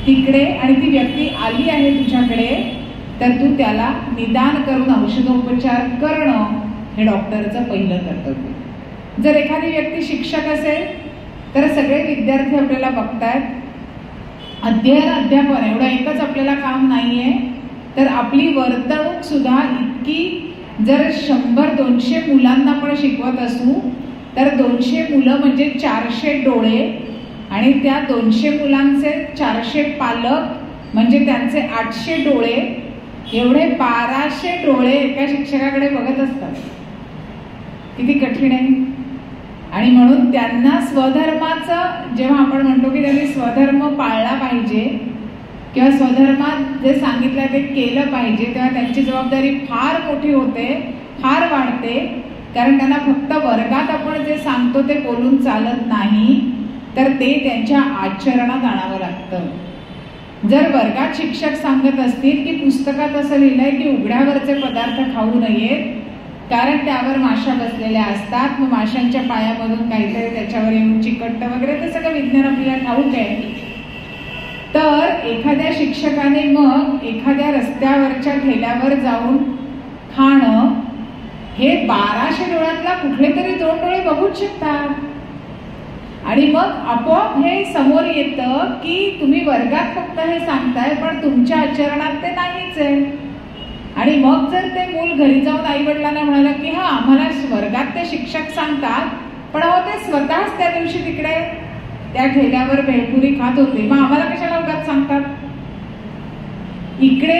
तिकडे, आणि ती व्यक्ती आली आहे तुझ्याकडे, तर तू त्याला निदान करून औषधोपचार करणं हे डॉक्टरचं पहिलं कर्तव्य. जर एखादी व्यक्ती शिक्षक असेल तर सगळे विद्यार्थी आपल्याला बघतायत, अध्ययन अध्यापन एवढं एकच आपल्याला काम नाहीये, तर आपली वर्तणूक सुद्धा इतकी. जर 100-200 मुलांना पण शिकवत असू तर 200 मुलं म्हणजे 400 डोळे, आणि त्या 200 मुलांचे 400 पालक म्हणजे त्यांचे 800 डोळे, एवढे 1200 डोळे एका शिक्षकाकडे बघत असतात. किती कठीण आहे. आणि म्हणून त्यांना स्वधर्माचं, जेव्हा आपण म्हणतो की त्यांनी स्वधर्म पाळला पाहिजे किंवा स्वधर्मात जे सांगितलं ते केलं पाहिजे, तेव्हा त्यांची जबाबदारी फार मोठी होते, फार वाढते. कारण त्यांना फक्त वर्गात आपण जे सांगतो ते बोलून चालत नाही, तर ते त्यांच्या आचरणात आणावं लागतं. जर वर्गात शिक्षक सांगत असतील की पुस्तकात असं लिहिलंय की उघड्यावरचे पदार्थ खाऊ नयेत कारण त्यावर माशा बसलेल्या असतात, मग माशांच्या पायामधून काहीतरी त्याच्यावर येऊन चिकटतं वगैरे, ते सगळं विज्ञान आपल्याला ठाऊक आहे. तर एखाद्या शिक्षकाने मग एखाद्या रस्त्यावरच्या ठेल्यावर जाऊन खाणं, हे 1200 डोळ्यातला कुठले तरी 2 डोळे बघूच शकतात. आणि मग आपोआप हे समोर येतं की तुम्ही वर्गात फक्त हे सांगताय पण तुमच्या आचरणात ते नाहीच आहे. आणि मग जर ते मूल घरी जाऊन आई वडिलांना म्हणाला की हा आम्हाला वर्गात ते शिक्षक सांगतात, पण अहो ते स्वतःच त्या दिवशी तिकडे त्या ठेल्यावर भेळपुरी खात होते, मग आम्हाला कशाला उगाच सांगतात. इकडे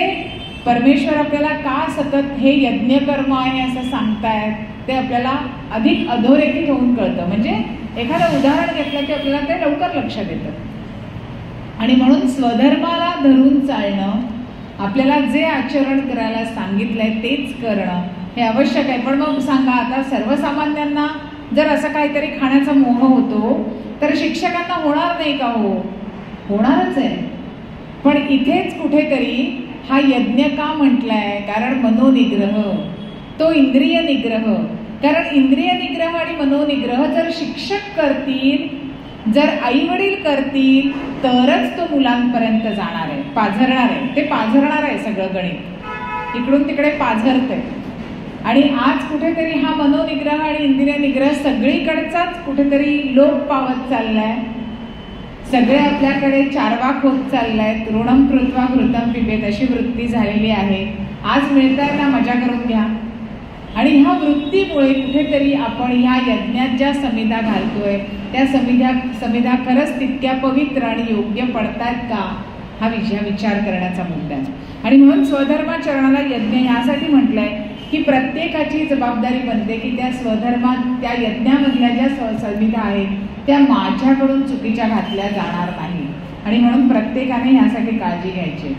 परमेश्वर आपल्याला का सतत हे यज्ञ कर्म आहे असं सांगतायत ते आपल्याला अधिक अधोरेखित होऊन कळतं. म्हणजे एखादं उदाहरण घेतलं की आपल्याला ते लवकर लक्षात येतं. आणि म्हणून स्वधर्माला धरून चालणं, आपल्याला जे आचरण करायला सांगितलंय तेच करणं हे आवश्यक आहे. पण मग सांगा, आता सर्वसामान्यांना जर असं काहीतरी खाण्याचा मोह होतो तर शिक्षकांना होणार नाही का? होणारच आहे. पण इथेच कुठेतरी हा यज्ञ का म्हटलाय? कारण मनोनिग्रह, तो इंद्रिय निग्रह. कारण इंद्रिय निग्रह आणि मनोनिग्रह जर शिक्षक करतील, जर आई वडील करतील, तरच तो मुलांपर्यंत जाणार आहे, पाझरणार आहे. ते पाझरणार आहे सगळं गणित, इकडून तिकडे पाझरतंय. आणि आज कुठेतरी हा मनोनिग्रह आणि इंद्रिय निग्रह सगळीकडचाच कुठेतरी लोप पावत चाललाय. सगळे आपल्याकडे चार्वाक होत चाललायत. ऋणम कृत्वा घृतम पिबेत अशी वृत्ती झालेली आहे. आज मिळताय ना, मजा करून घ्या. आणि ह्या वृत्तीमुळे कुठेतरी आपण ह्या यज्ञात ज्या समिधा घालतोय त्या समिधा खरंच तितक्या पवित्र आणि योग्य पडतात का, हा विचार करण्याचा मुद्दा आहे. आणि म्हणून स्वधर्माचरणाला यज्ञ यासाठी म्हटलंय की प्रत्येकाची जबाबदारी बनते की त्या स्वधर्मात, त्या यज्ञामधल्या ज्या समिधा आहेत त्या माझ्याकडून चुकीच्या घातल्या जाणार नाही. आणि म्हणून प्रत्येकाने ह्यासाठी काळजी घ्यायची.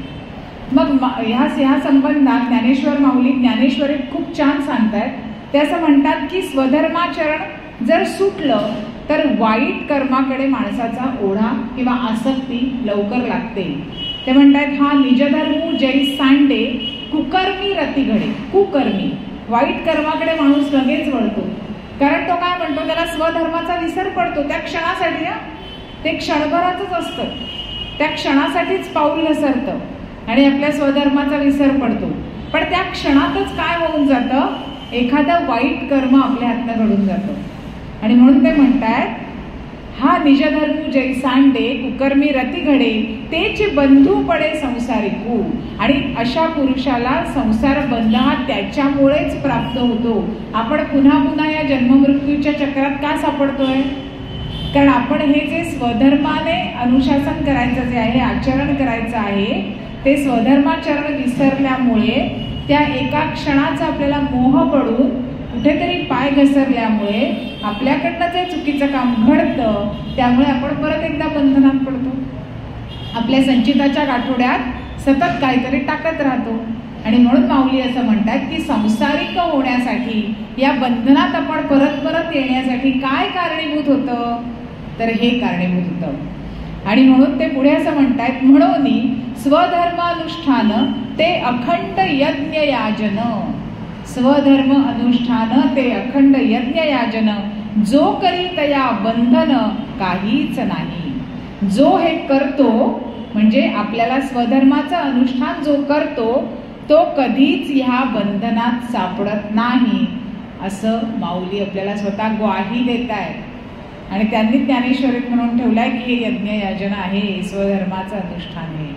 मग ह्या संबंधात ज्ञानेश्वर माऊली ज्ञानेश्वरीत खूप छान सांगतायत. ते असं म्हणतात की स्वधर्माचरण जर सुटलं तर वाईट कर्माकडे माणसाचा ओढा किंवा आसक्ती लवकर लागते. ते म्हणतात हा निजधर्मू जै सांडे कुकर्मी रती घडे. कुकर्मी, वाईट कर्माकडे माणूस लगेच वळतो. कारण तो काय म्हणतो, त्याला स्वधर्माचा विसर पडतो त्या क्षणासाठी. ते क्षणभराचंच असतं, त्या क्षणासाठीच पाऊल घसरतं आणि आपल्या स्वधर्माचा विसर पडतो. पण त्या क्षणातच काय होऊन जातं, एखादं वाईट कर्म आपल्या हातनं घडून जातं. आणि म्हणून ते म्हणतात हा निजधर्मू जै सांडे कुकर्मी रती घडे तेच बंधू पडे संसारिकू. आणि अशा पुरुषाला संसार बंध हा त्याच्यामुळेच प्राप्त होतो. आपण पुन्हा पुन्हा या जन्ममृत्यूच्या चक्रात का सापडतोय? कारण आपण हे जे स्वधर्माने अनुशासन करायचं जे आहे, आचरण करायचं आहे, ते स्वधर्माचरण विसरल्यामुळे त्या एका क्षणाचा आपल्याला मोह पडून कुठेतरी पाय घसरल्यामुळे आपल्याकडनं जे चुकीचं काम घडतं त्यामुळे आपण परत एकदा बंधनात पडतो. आपल्या संचिताच्या गाठोड्यात सतत काहीतरी टाकत राहतो. आणि म्हणून माऊली असं म्हणतात की संसारिक होण्यासाठी, या बंधनात आपण परत परत येण्यासाठी काय कारणीभूत होतं, तर हे कारणीभूत होतं. आणि म्हणून ते पुढे असं म्हणतात, म्हणून स्वधर्मानुष्ठान ते अखंड यज्ञ याजन. स्वधर्म अनुष्ठान ते अखंड यज्ञ याजन, जो करी तया बंधन काहीच नाही. जो हे करतो म्हणजे आपल्याला स्वधर्माचं अनुष्ठान जो करतो तो कधीच ह्या बंधनात सापडत नाही, असं माऊली आपल्याला स्वतः ग्वाही देत आहेत. आणि त्यांनी ज्ञानेश्वरीत म्हणून ठेवलाय की हे यज्ञ याजन आहे, स्वधर्माचं अनुष्ठान आहे.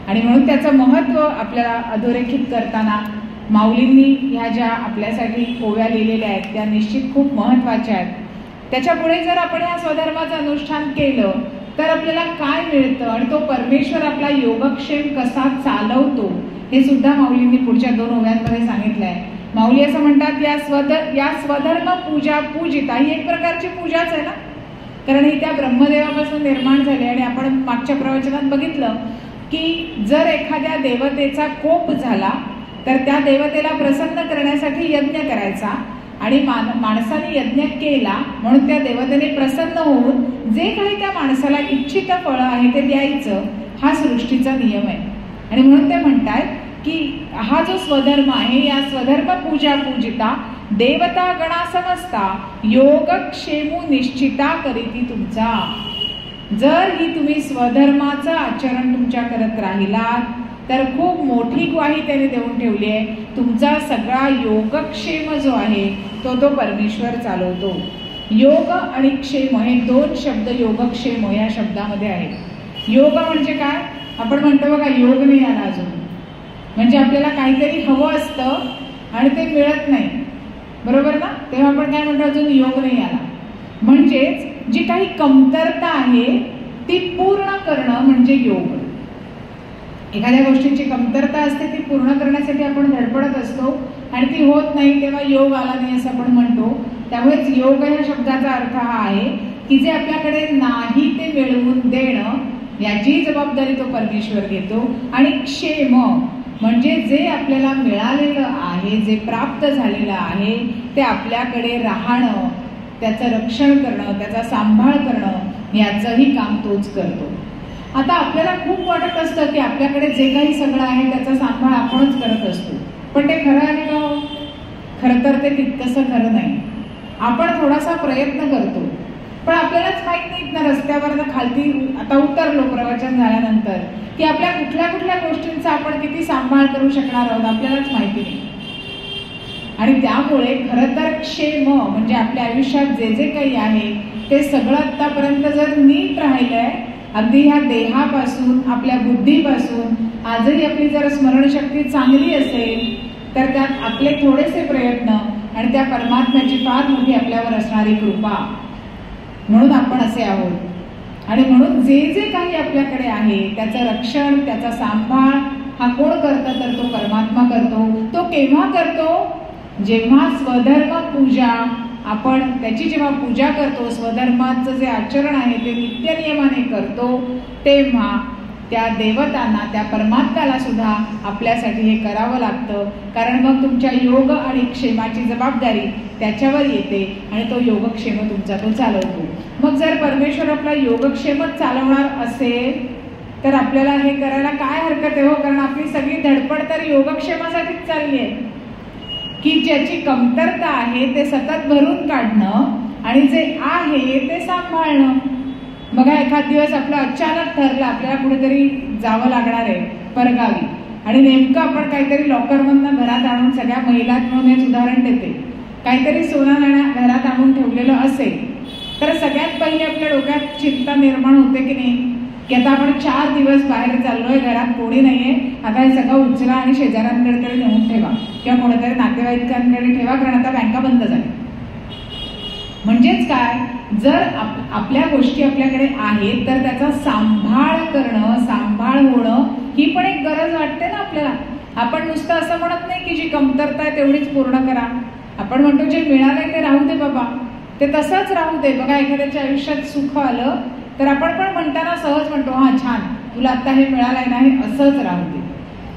आणि म्हणून त्याचं महत्व आपल्याला अधोरेखित करताना माऊलींनी ह्या ज्या आपल्यासाठी ओव्या लिहिलेल्या आहेत त्या निश्चित खूप महत्वाच्या आहेत. त्याच्या पुढे जर आपण ह्या स्वधर्माचं अनुष्ठान केलं तर आपल्याला काय मिळतं आणि तो परमेश्वर आपला योगक्षेम कसा चालवतो हे सुद्धा माऊलींनी पुढच्या 2 ओव्यांमध्ये सांगितलंय. माऊली असं म्हणतात, या स्वधर्म पूजा पूजिता ही एक प्रकारची पूजाच आहे ना, कारण ही त्या ब्रह्मदेवापासून निर्माण झाली. आणि आपण मागच्या प्रवचनात बघितलं की जर एखाद्या देवतेचा कोप झाला तर त्या देवतेला प्रसन्न करण्यासाठी यज्ञ करायचा, आणि माणसाने यज्ञ केला म्हणून त्या देवतेने प्रसन्न होऊन जे काही त्या माणसाला इच्छित फळ आहे ते द्यायचं, हा सृष्टीचा नियम आहे. आणि म्हणून ते म्हणतात की हा जो स्वधर्म आहे, या स्वधर्म पूजा पूजिता देवता गणा समजता योगक्षेमू निश्चिता करीती तुमचा. जर ही तुम्ही स्वधर्माचं आचरण तुमच्या करत राहिलात तर खूप मोठी ग्वाही त्याने देऊन ठेवली आहे, तुमचा सगळा योगक्षेम जो आहे तो परमेश्वर चालवतो. योग आणि क्षेम हे 2 शब्द योगक्षेम या शब्दामध्ये आहेत. योग म्हणजे काय, आपण म्हणतो बघा योग नाही आला अजून, म्हणजे आपल्याला काहीतरी हवं असतं आणि ते मिळत नाही, बरोबर ना, तेव्हा आपण काय म्हणतो अजून योग नाही आला. म्हणजेच जी काही कमतरता आहे ती पूर्ण करणं म्हणजे योग. एखाद्या गोष्टीची कमतरता असते ती पूर्ण करण्यासाठी आपण धडपडत असतो आणि ती होत नाही तेव्हा योग आला नाही असं आपण म्हणतो. त्यामुळेच योग या शब्दाचा अर्थ हा आहे की जे आपल्याकडे नाही ते मिळवून देणं याची जबाबदारी तो परमेश्वर घेतो. आणि क्षेम म्हणजे जे आपल्याला मिळालेलं आहे, जे प्राप्त झालेलं आहे ते आपल्याकडे राहणं, त्याचं रक्षण करणं, त्याचा सांभाळ करणं याचंही काम तोच करतो. आता आपल्याला खूप वाटत असतं की आपल्याकडे जे काही सगळं आहे त्याचा सांभाळ आपणच करत असतो, पण ते खरं आहे का? खरं तर ते तितकंसं खरं नाही. आपण थोडासा प्रयत्न करतो पण आपल्यालाच माहित नाही ना, रस्त्यावर खालती आता उतरलो प्रवचन झाल्यानंतर की आपल्या कुठल्या कुठल्या गोष्टींचा आपण किती सांभाळ करू शकणार आहोत आपल्यालाच माहिती नाही. आणि त्यामुळे खरं तर क्षेम म्हणजे आपल्या आयुष्यात जे जे काही आहे ते सगळं आतापर्यंत जर नीट राहिलंय, अगदी ह्या देहापासून आपल्या बुद्धीपासून आजही आपली जर स्मरणशक्ती चांगली असेल तर त्यात आपले थोडेसे प्रयत्न आणि त्या परमात्म्याची फार मोठी आपल्यावर असणारी कृपा, म्हणून आपण असे आहोत. आणि म्हणून जे जे काही आपल्याकडे आहे त्याचं रक्षण, त्याचा सांभाळ हा कोण करतं तर तो परमात्मा करतो. तो केव्हा करतो? जेव्हा स्वधर्म पूजा आपण त्याची जेव्हा पूजा करतो, स्वधर्माचं जे आचरण आहे ते नित्यनियमाने करतो, तेव्हा त्या देवतांना, त्या परमात्म्याला सुद्धा आपल्यासाठी हे करावं लागतं. कारण मग तुमच्या योग आणि क्षेमाची जबाबदारी त्याच्यावर येते आणि तो योगक्षेम तुमचा तो चालवतो. मग जर परमेश्वर आपला योगक्षेमच चालवणार असेल तर आपल्याला हे करायला काय हरकत आहे हो? कारण आपली सगळी धडपड तर योगक्षेमासाठीच चालली आहे की ज्याची कमतरता आहे ते सतत भरून काढणं आणि जे आहे ते सांभाळणं. बघा, एखाद दिवस आपलं अचानक ठरलं आपल्याला कुठेतरी जावं लागणार आहे परगावी, आणि नेमकं आपण काहीतरी लॉकरमधनं घरात आणून, सगळ्या महिला म्हणून हे उदाहरण देते, काहीतरी सोनं नाणं घरात आणून ठेवलेलं असेल तर सगळ्यात पहिले आपल्या डोक्यात चिंता निर्माण होते की नाही की आता आपण 4 दिवस बाहेर चाललोय, घरात कोणी नाहीये, आता हे सगळं उचला आणि शेजाऱ्यांकडे तरी नेऊन ठेवा किंवा कोणीतरी नातेवाईकांकडे ठेवा, कारण आता बँका बंद झाल्या. म्हणजेच काय, जर आपल्या गोष्टी आपल्याकडे आहेत तर त्याचा सांभाळ करणं, सांभाळ होणं ही पण एक गरज वाटते ना आपल्याला. आपण नुसतं असं म्हणत नाही की जी कमतरता आहे तेवढीच पूर्ण करा. आपण म्हणतो जे मिळालंय ते राहू दे बाबा, ते तसंच राहू दे. बघा, एखाद्याच्या आयुष्यात सुख आलं तर आपण पण म्हणताना सहज म्हणतो, हा छान, तुला आता हे मिळालंय ना, हे असंच राहू दे.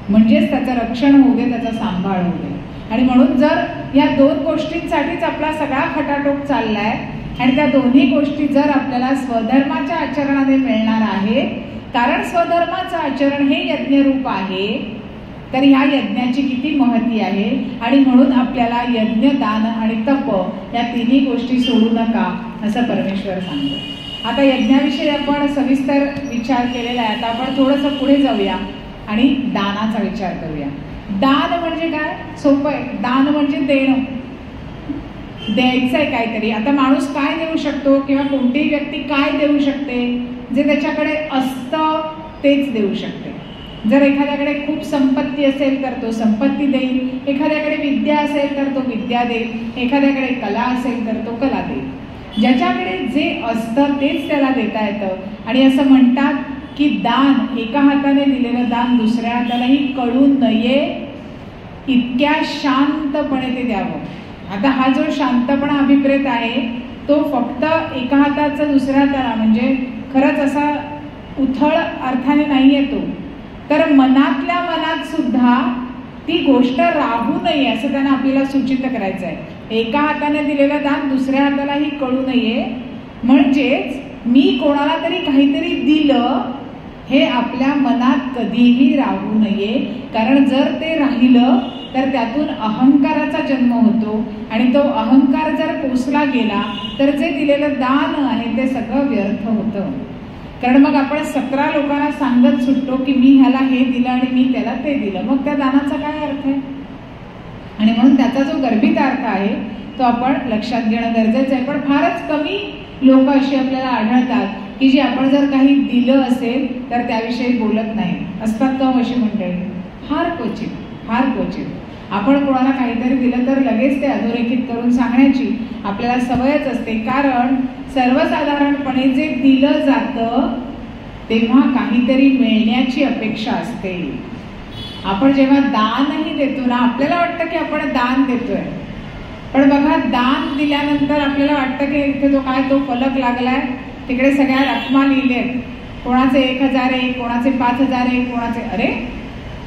म्हणजेच त्याचं रक्षण होऊ दे, त्याचा सांभाळ होऊ दे. आणि म्हणून जर या दोन गोष्टींसाठीच आपला सगळा खटाटोप चाललाय आणि त्या दोन्ही गोष्टी जर आपल्याला स्वधर्माच्या आचरणाने मिळणार आहे, कारण स्वधर्माचं आचरण हे यज्ञरूप आहे, तर ह्या यज्ञाची किती महती आहे. आणि म्हणून आपल्याला यज्ञ, दान आणि तप या तिन्ही गोष्टी सोडू नका असं परमेश्वर सांगतो. आता यज्ञाविषयी आपण सविस्तर विचार केलेला आहे. आता आपण थोडंसं पुढे जाऊया आणि दानाचा विचार करूया. दान म्हणजे काय? सोपं आहे. दान म्हणजे देणं, द्यायचं आहे काहीतरी. आता माणूस काय देऊ शकतो किंवा कोणतीही व्यक्ती काय देऊ शकते? जे त्याच्याकडे असतं तेच देऊ शकते. जर एखाद्याकडे खूप संपत्ती असेल तर तो संपत्ती देईल, एखाद्याकडे विद्या असेल तर तो विद्या देईल, एखाद्याकडे कला असेल तर तो कला देईल. ज्याच्याकडे जे असतं तेच त्याला देता येतं. आणि असं म्हणतात की दान, एका हाताने दिलेलं दान दुसऱ्या हातालाही कळू नये इतक्या शांतपणे ते द्यावं. आता हा जो शांतपणा अभिप्रेत आहे तो फक्त एका हाताचा दुसऱ्या हाताला म्हणजे खरंच असा उथळ अर्थाने नाही येतो, तर मनातल्या मनात सुद्धा ती गोष्ट राहू नये असं त्यांना आपल्याला सूचित करायचं आहे. एका हाताने दिलेलं दान दुसऱ्या हातालाही कळू नये, म्हणजेच मी कोणाला तरी काहीतरी दिलं हे आपल्या मनात कधीही राहू नये. कारण जर ते राहिलं तर त्यातून अहंकाराचा जन्म होतो आणि तो अहंकार जर पोचला गेला तर जे दिलेलं दान आहे ते सगळं व्यर्थ होतं. कारण मग आपण 17 लोकांना सांगत सुटतो की मी ह्याला हे दिलं आणि मी त्याला ते दिलं, मग त्या दानाचा काय अर्थ आहे? आणि म्हणून त्याचा जो गर्भित अर्थ आहे तो आपण लक्षात घेणं गरजेचं आहे. पण फारच कमी लोक अशी आपल्याला आढळतात की जी आपण जर काही दिलं असेल तर त्याविषयी बोलत नाही. असतात का अशी मंडळी? फार क्वचित, फार क्वचित. आपण कोणाला काहीतरी दिलं तर लगेच ते अधोरेखित करून सांगण्याची आपल्याला सवयच असते. कारण सर्वसाधारणपणे जे दिलं जातं तेव्हा काहीतरी मिळण्याची अपेक्षा असते. आपण जेव्हा दानही देतो ना, आपल्याला वाटतं की आपण दान देतोय, पण बघा दान दिल्यानंतर आपल्याला वाटतं की इथे तो फलक लागलाय, तिकडे सगळ्या रकमा लिहिलेत, कोणाचे 1001, कोणाचे 5001, कोणाचे अरे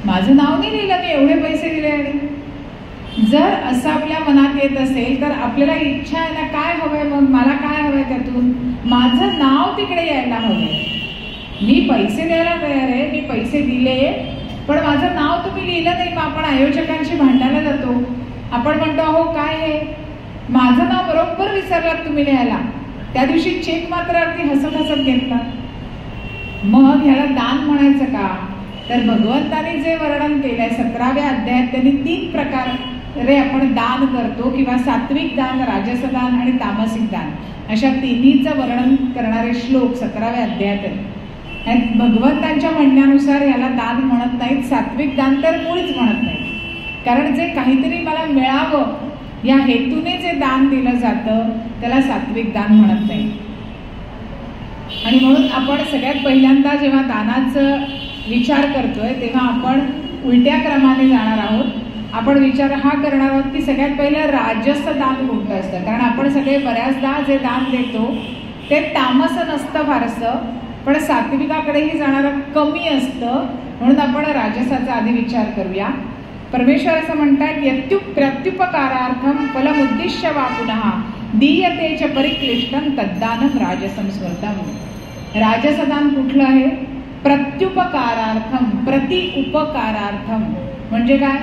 माझं नाव नाही लिहिलं, मी एवढे पैसे दिले. आणि जर असं आपल्या मनात येत असेल तर आपल्याला इच्छा आहे ना, काय हवंय मग, मला काय हवंय त्यातून? माझं नाव तिकडे यायला हवंय. मी पैसे द्यायला तयार आहे, मी पैसे दिले, पण माझं नाव तुम्ही लिहिलं नाही. मग आपण आयोजकांशी भांडायला जातो. आपण म्हणतो अहो काय आहे, माझं नाव बरोबर विसरलात तुम्ही लिहायला. त्या दिवशी चेक मात्र अगदी हसत हसत घेतला. मग ह्याला दान म्हणायचं का? तर भगवंताने जे वर्णन केलंय 17व्या अध्यायात त्यांनी 3 प्रकारे आपण दान करतो किंवा सात्विक दान, राजस दान आणि तामसिक दान अशा तिन्हीचं वर्णन करणारे श्लोक 17व्या अध्यायात आहेत. भगवंतांच्या म्हणण्यानुसार याला दान म्हणत नाहीत, सात्विक दान तर मुळीच म्हणत नाहीत. कारण जे काहीतरी मला मिळावं या हेतूने जे दान दिलं जातं त्याला सात्विक दान म्हणत नाही. आणि म्हणून आपण सगळ्यात पहिल्यांदा जेव्हा दानाचं विचार करतोय तेव्हा आपण उलट्या क्रमाने जाणार आहोत. आपण विचार हा करणार आहोत की सगळ्यात पहिलं राजस दान कोणतं असतं. कारण आपण सगळे बऱ्याचदा जे दान देतो ते तामस नसतं फारसं, पण सात्विकाकडेही जाणारं कमी असतं. म्हणून आपण राजसाचा आधी विचार करूया. परमेश्वर असं म्हणतात प्रत्युपकारार्थम फलमुद्दिश्य वा पुनः दीयते च परिक्लिष्टं तद्दानं राजसं स्मृतम्. राजसदान कुठलं आहे? प्रत्युपकारार्थम, प्रतिउपकारार्थम. म्हणजे काय?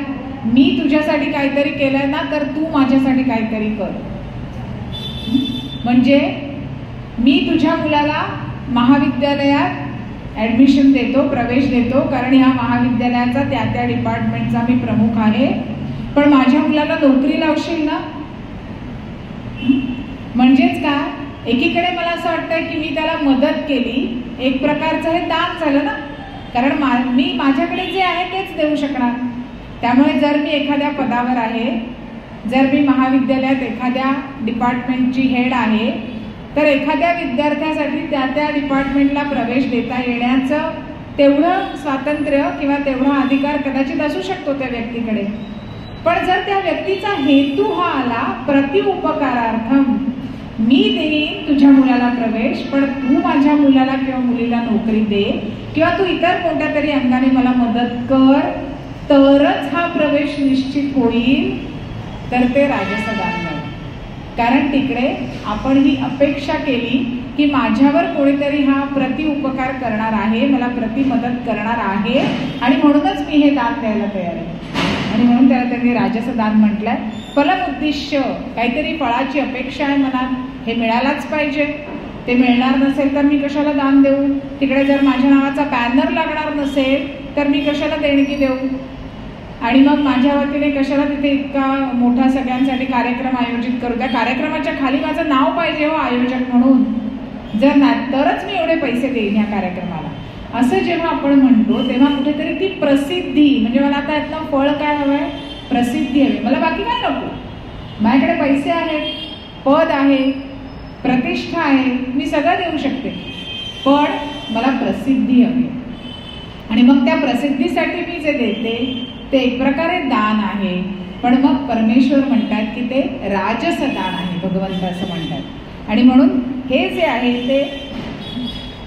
मी तुझ्यासाठी काहीतरी केलंय ना, तर तू माझ्यासाठी काहीतरी कर. म्हणजे मी तुझ्या मुलाला महाविद्यालयात ॲडमिशन देतो, प्रवेश देतो, कारण ह्या महाविद्यालयाचा त्या डिपार्टमेंटचा मी प्रमुख आहे, पण माझ्या मुलाला नोकरी लावशील ना? म्हणजेच काय? एकीकडे मला असं वाटतं की मी त्याला मदत केली, एक प्रकारचं हे दान झालं ना, कारण मी माझ्याकडे जे आहे तेच देऊ शकणार. त्यामुळे जर मी एखाद्या पदावर आहे, जर मी महाविद्यालयात एखाद्या डिपार्टमेंटची हेड आहे, तर एखाद्या विद्यार्थ्यासाठी त्या डिपार्टमेंटला प्रवेश देता येण्याचं तेवढं स्वातंत्र्य किंवा तेवढा अधिकार कदाचित असू शकतो त्या व्यक्तीकडे. पण जर त्या व्यक्तीचा हेतू हा आला प्रतिउपकारार्थम, मी देईन तुझ्या मुलाला प्रवेश, पण तू माझ्या मुलाला किंवा मुलीला नोकरी दे, किंवा तू इतर कोणत्या तरी अंगाने मला मदत कर, तरच हा प्रवेश निश्चित होईल, तर ते राजस दान मिळेल. कारण तिकडे आपण ही अपेक्षा केली की माझ्यावर कोणीतरी हा प्रतिउपकार करणार आहे, मला प्रतिमदत करणार आहे, आणि म्हणूनच मी हे दान द्यायला तयार आहे. आणि म्हणून त्याला त्यांनी राजस दान म्हटलंय. फलमुद्दिश्य, काहीतरी फळाची अपेक्षा आहे मनात, हे मिळायलाच पाहिजे. ते मिळणार नसेल तर मी कशाला दान देऊ? तिकडे जर माझ्या नावाचा बॅनर लागणार नसेल तर मी कशाला देणगी देऊ? आणि मग माझ्या वतीने कशाला तिथे इतका मोठा सगळ्यांसाठी कार्यक्रम आयोजित करू? त्या कार्यक्रमाच्या खाली माझं नाव पाहिजे हो आयोजक म्हणून. जर नाही तरच मी एवढे पैसे देईन या कार्यक्रमाला, असं जेव्हा आपण म्हणतो तेव्हा कुठेतरी ती प्रसिद्धी, म्हणजे मला आता यातनं फळ काय हवंय? प्रसिद्धी हवी. मला बाकी काय नको. माझ्याकडे पैसे आहेत, पद आहे, प्रतिष्ठा आहे, मी सगळं देऊ शकते, पण मला प्रसिद्धी हवी. आणि मग त्या प्रसिद्धीसाठी मी जे देते ते एक प्रकारे दान आहे. पण मग परमेश्वर म्हणतात की ते राजस दान आहे, भगवंत असं म्हणतात. आणि म्हणून हे जे आहे ते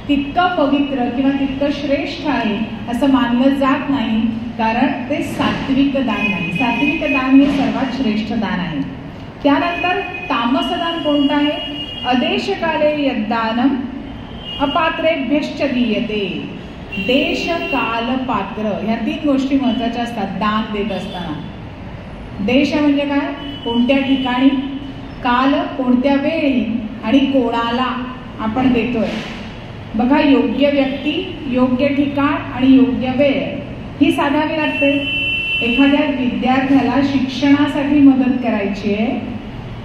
तितकं पवित्र किंवा तितकं श्रेष्ठ आहे असं मानलं जात नाही, कारण ते सात्विक दान नाही. सात्विक दान हे सर्वात श्रेष्ठ दान आहे. त्यानंतर तामस दान कोणतं आहे? अदेशकाले यद्दानम अपात्रेभ्यश्च दीयते. देश, काल, पात्र ह्या 3 गोष्टी महत्वाच्या असतात दान देत असताना. देश म्हणजे काय? कोणत्या ठिकाणी, काल कोणत्या वेळी, आणि कोणाला आपण देतोय. बघा, योग्य व्यक्ती, योग्य ठिकाण आणि योग्य वेळ ही साधावी लागते. एखाद्या विद्यार्थ्याला शिक्षणासाठी मदत करायची आहे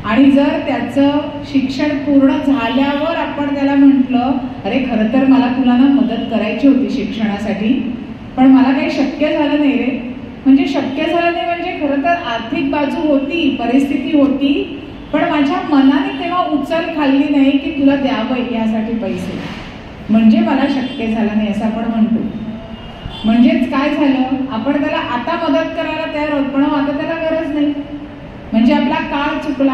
आणि जर त्याचं शिक्षण पूर्ण झाल्यावर आपण त्याला म्हटलं, अरे खरं तर मला तुला ना मदत करायची होती शिक्षणासाठी, पण मला काही शक्य झालं नाही रे. म्हणजे शक्य झालं नाही म्हणजे खरं तर आर्थिक बाजू होती, परिस्थिती होती, पण माझ्या मनाने तेव्हा उचल खाल्ली नाही की तुला द्यावं यासाठी पैसे, म्हणजे मला शक्य झालं नाही असं आपण म्हणतो. म्हणजेच काय झालं, आपण त्याला आता मदत करायला तयार होत, पण आता त्याला गरज नाही. म्हणजे आपला काळ चुकला,